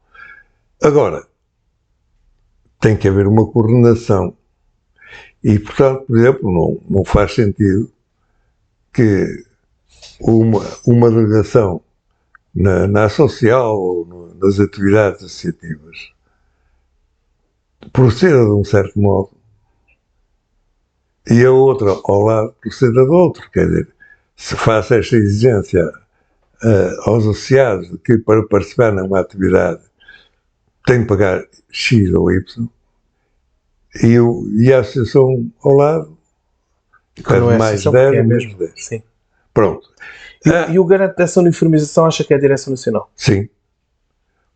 Agora, tem que haver uma coordenação e, portanto, por exemplo, não faz sentido que uma delegação na ação social ou nas atividades associativas proceda de um certo modo e a outra ao lado proceda de outro. Quer dizer, se faça esta exigência aos associados de que para participar numa atividade tem de pagar X ou Y e a associação ao lado pede mais 10 menos 10. Sim. Pronto. E o garante dessa uniformização acha que é a Direção Nacional? Sim.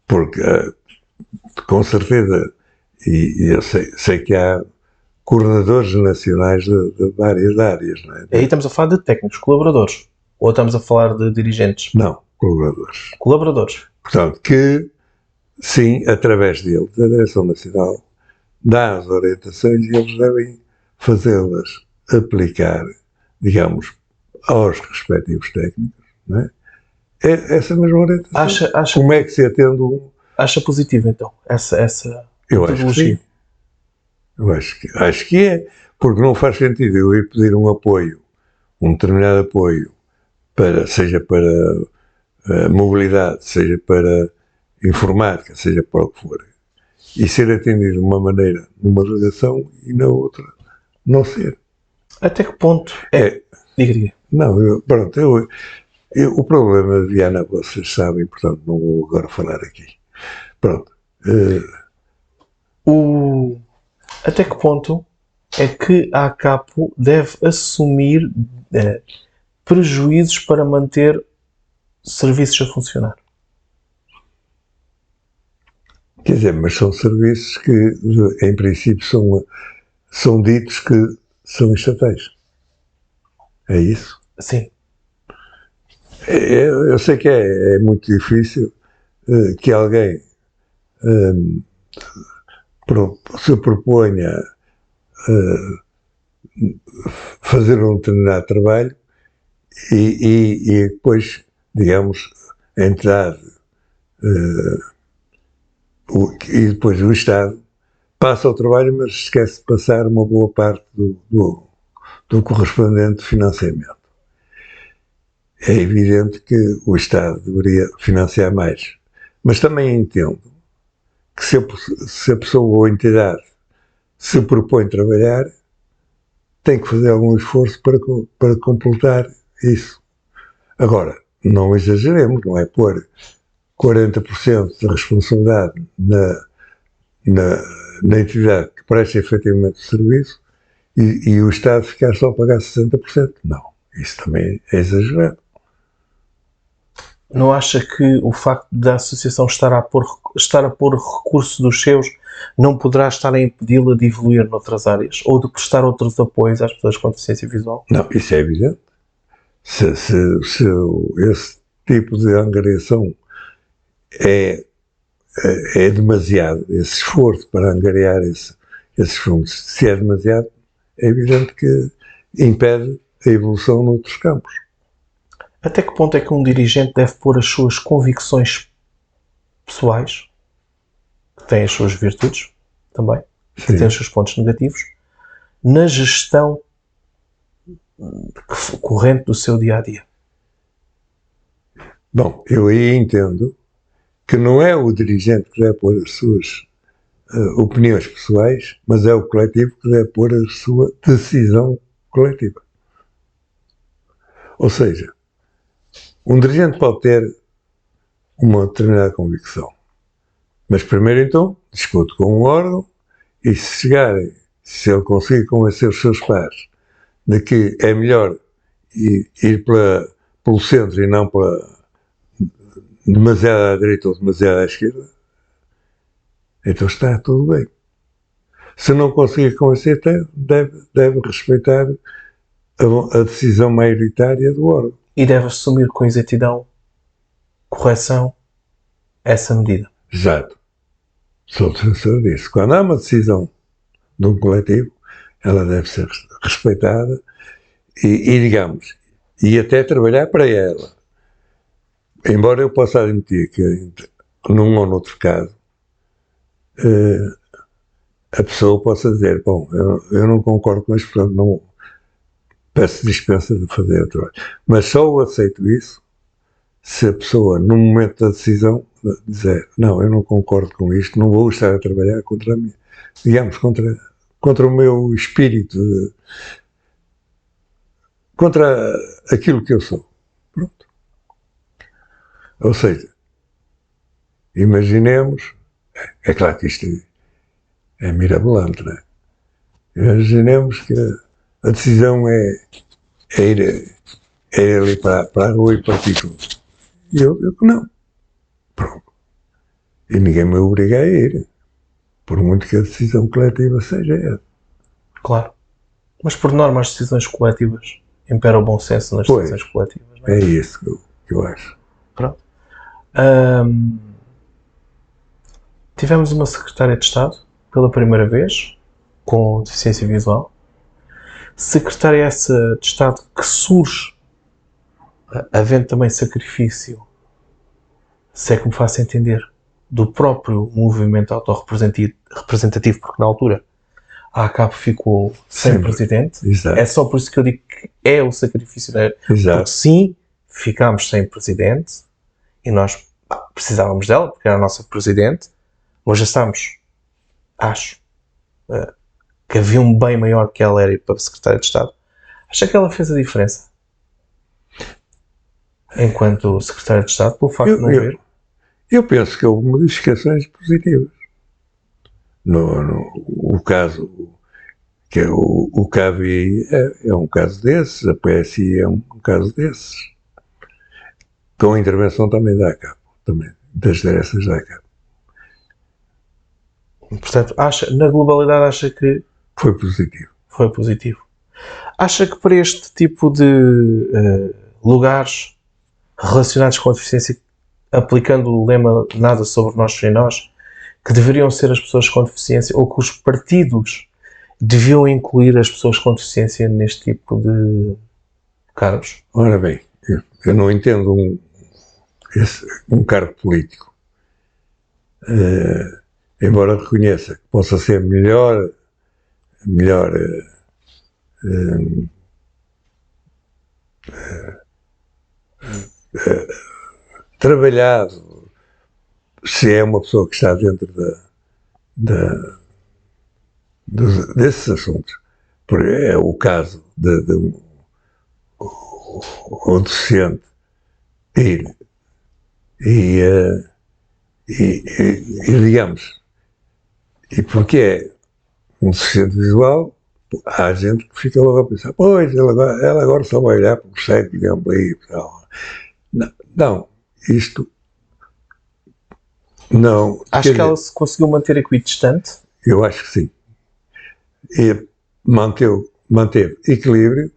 Porque, com certeza, e eu sei que há coordenadores nacionais de várias áreas. Não é? Aí estamos a falar de técnicos, colaboradores. Ou estamos a falar de dirigentes? Não, colaboradores. Colaboradores. Portanto, que, sim, através deles, a Direção Nacional dá as orientações e eles devem fazê-las aplicar, digamos, aos respectivos técnicos. Não é? Essa mesma orientação. Como é que se atende Acha positivo, então, essa eu acho que sim. Eu acho que é, porque não faz sentido eu ir pedir um apoio, um determinado apoio, seja para mobilidade, seja para informática, seja para o que for, e ser atendido de uma maneira numa delegação e na outra não ser. Até que ponto Diga. Não, o problema de Viana vocês sabem, portanto não vou agora falar aqui. Pronto. Até que ponto é que a ACAPO deve assumir prejuízos para manter serviços a funcionar? Quer dizer, mas são serviços que, em princípio, são ditos que são estatais. É isso? Sim. Eu sei que é muito difícil que alguém se proponha fazer um determinado trabalho e depois, digamos, a entidade e depois o Estado passa o trabalho, mas esquece de passar uma boa parte do correspondente financiamento. É evidente que o Estado deveria financiar mais, mas também entendo que se a pessoa ou a entidade se propõe trabalhar, tem que fazer algum esforço para completar isso. Agora, não exageremos, não é pôr 40% de responsabilidade na entidade que presta efetivamente o serviço e o Estado ficar só a pagar 60%. Não, isso também é exagerado. Não acha que o facto da associação estar a pôr recurso dos seus não poderá estar a impedi-la de evoluir noutras áreas ou de prestar outros apoios às pessoas com deficiência visual? Não, isso é evidente. Se esse tipo de angariação é demasiado, esse esforço para angariar esses fundos, se é demasiado, é evidente que impede a evolução noutros campos. Até que ponto é que um dirigente deve pôr as suas convicções pessoais, que têm as suas virtudes também, que têm os seus pontos negativos, na gestão corrente do seu dia-a-dia? Bom, eu aí entendo que não é o dirigente que deve pôr as suas opiniões pessoais, mas é o coletivo que deve pôr a sua decisão coletiva. Ou seja, um dirigente pode ter uma determinada convicção, mas primeiro então discute com um órgão e se ele conseguir convencer os seus pares de que é melhor ir pelo centro e não demasiado à direita ou demasiado à esquerda, então está tudo bem. Se não conseguir convencer, deve respeitar a decisão maioritária do órgão. E deve assumir com exatidão, correção, essa medida. Exato. Sou defensor disso. Quando há uma decisão de um coletivo, ela deve ser respeitada digamos, e até trabalhar para ela. Embora eu possa admitir que num ou noutro caso a pessoa possa dizer, bom, eu não concordo com isto, portanto não peço dispensa de fazer o trabalho. Mas só eu aceito isso se a pessoa, no momento da decisão, dizer, não, eu não concordo com isto, não vou estar a trabalhar contra a minha, digamos, contra o meu espírito, contra aquilo que eu sou. Pronto. Ou seja, imaginemos, é claro que isto é mirabolante, não é? Imaginemos que a decisão é ir ali para a rua e partir tudo. E eu não. Pronto. E ninguém me obriga a ir. Por muito que a decisão coletiva seja essa. Claro. Mas por norma as decisões coletivas impera o bom senso nas decisões coletivas. Não é? É isso que eu acho. Pronto. Tivemos uma secretária de Estado pela primeira vez com deficiência visual. Secretária essa de Estado que surge havendo também sacrifício, se é que me faço entender, do próprio movimento autorrepresentativo, porque na altura a ACAP ficou sem presidente. Exato. É só por isso que eu digo que é o sacrifício da... Exato. Porque sim, ficámos sem presidente e nós precisávamos dela, porque era a nossa presidente. Hoje já estamos, acho, que havia um bem maior que ela era ir para secretária de Estado. Acha que ela fez a diferença? Enquanto secretária de Estado, pelo facto de não ver? Eu penso que houve modificações positivas. O caso que é o CAVI é um caso desses, a PSI é um caso desses, com a intervenção também da ACAP, também, das direções da ACAP. Portanto, na globalidade acha que foi positivo. Foi positivo. Acha que para este tipo de lugares relacionados com a deficiência, aplicando o lema nada sobre nós sem nós, que deveriam ser as pessoas com deficiência, ou que os partidos deviam incluir as pessoas com deficiência neste tipo de cargos? Ora bem, eu não entendo um cargo político embora reconheça que possa ser melhor trabalhado, se é uma pessoa que está dentro desses assuntos. É o caso de um docente ir e digamos, e porque é um deficiente visual, há gente que fica logo a pensar, pois, ela agora só vai olhar para o cego, digamos, aí, não, isto não. Acho que ela se conseguiu manter equidistante? Eu acho que sim. E manteve equilíbrio,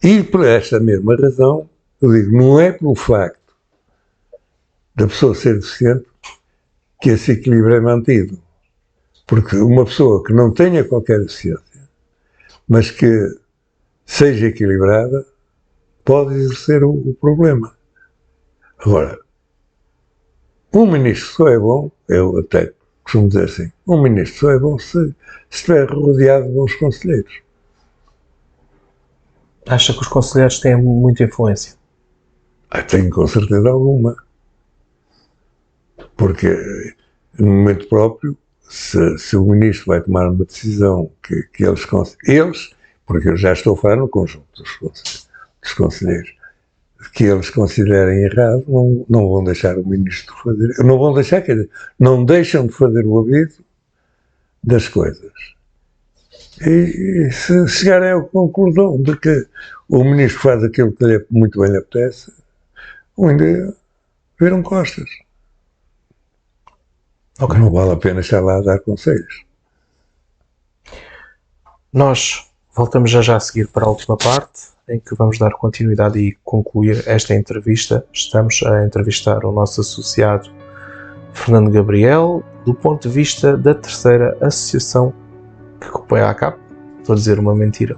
e por esta mesma razão, eu digo, não é pelo facto da pessoa ser deficiente que esse equilíbrio é mantido. Porque uma pessoa que não tenha qualquer deficiência, mas que seja equilibrada, pode exercer o problema. Agora, um ministro só é bom, eu até costumo dizer assim, um ministro só é bom se estiver rodeado de bons conselheiros. Acha que os conselheiros têm muita influência? Tenho com certeza alguma. Porque, no momento próprio, se o ministro vai tomar uma decisão que eles, porque eu já estou a falar no conjunto dos conselheiros, que eles considerem errado, não vão deixar o ministro fazer, não vão deixar, quer dizer, não deixam de fazer o aviso das coisas. E se chegarem à conclusão de que o ministro faz aquilo que lhe muito bem lhe apetece, um dia viram costas. Okay. Não vale a pena estar lá a dar conselhos. Nós voltamos já a seguir para a última parte, em que vamos dar continuidade e concluir esta entrevista. Estamos a entrevistar o nosso associado Fernando Gabriel, do ponto de vista da terceira associação que compõe a ACAP. Estou a dizer uma mentira.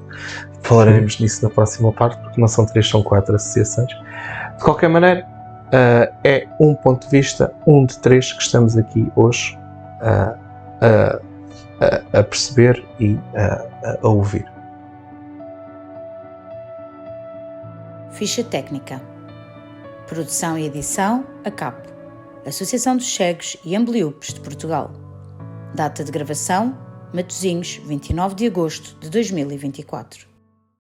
Falaremos nisso na próxima parte, porque não são 3, são 4 associações. De qualquer maneira, é um ponto de vista, um de 3, que estamos aqui hoje a perceber e a ouvir. Ficha técnica. Produção e edição, ACAP, Associação dos Cegos e Ambliopes de Portugal. Data de gravação, Matosinhos, 29 de agosto de 2024.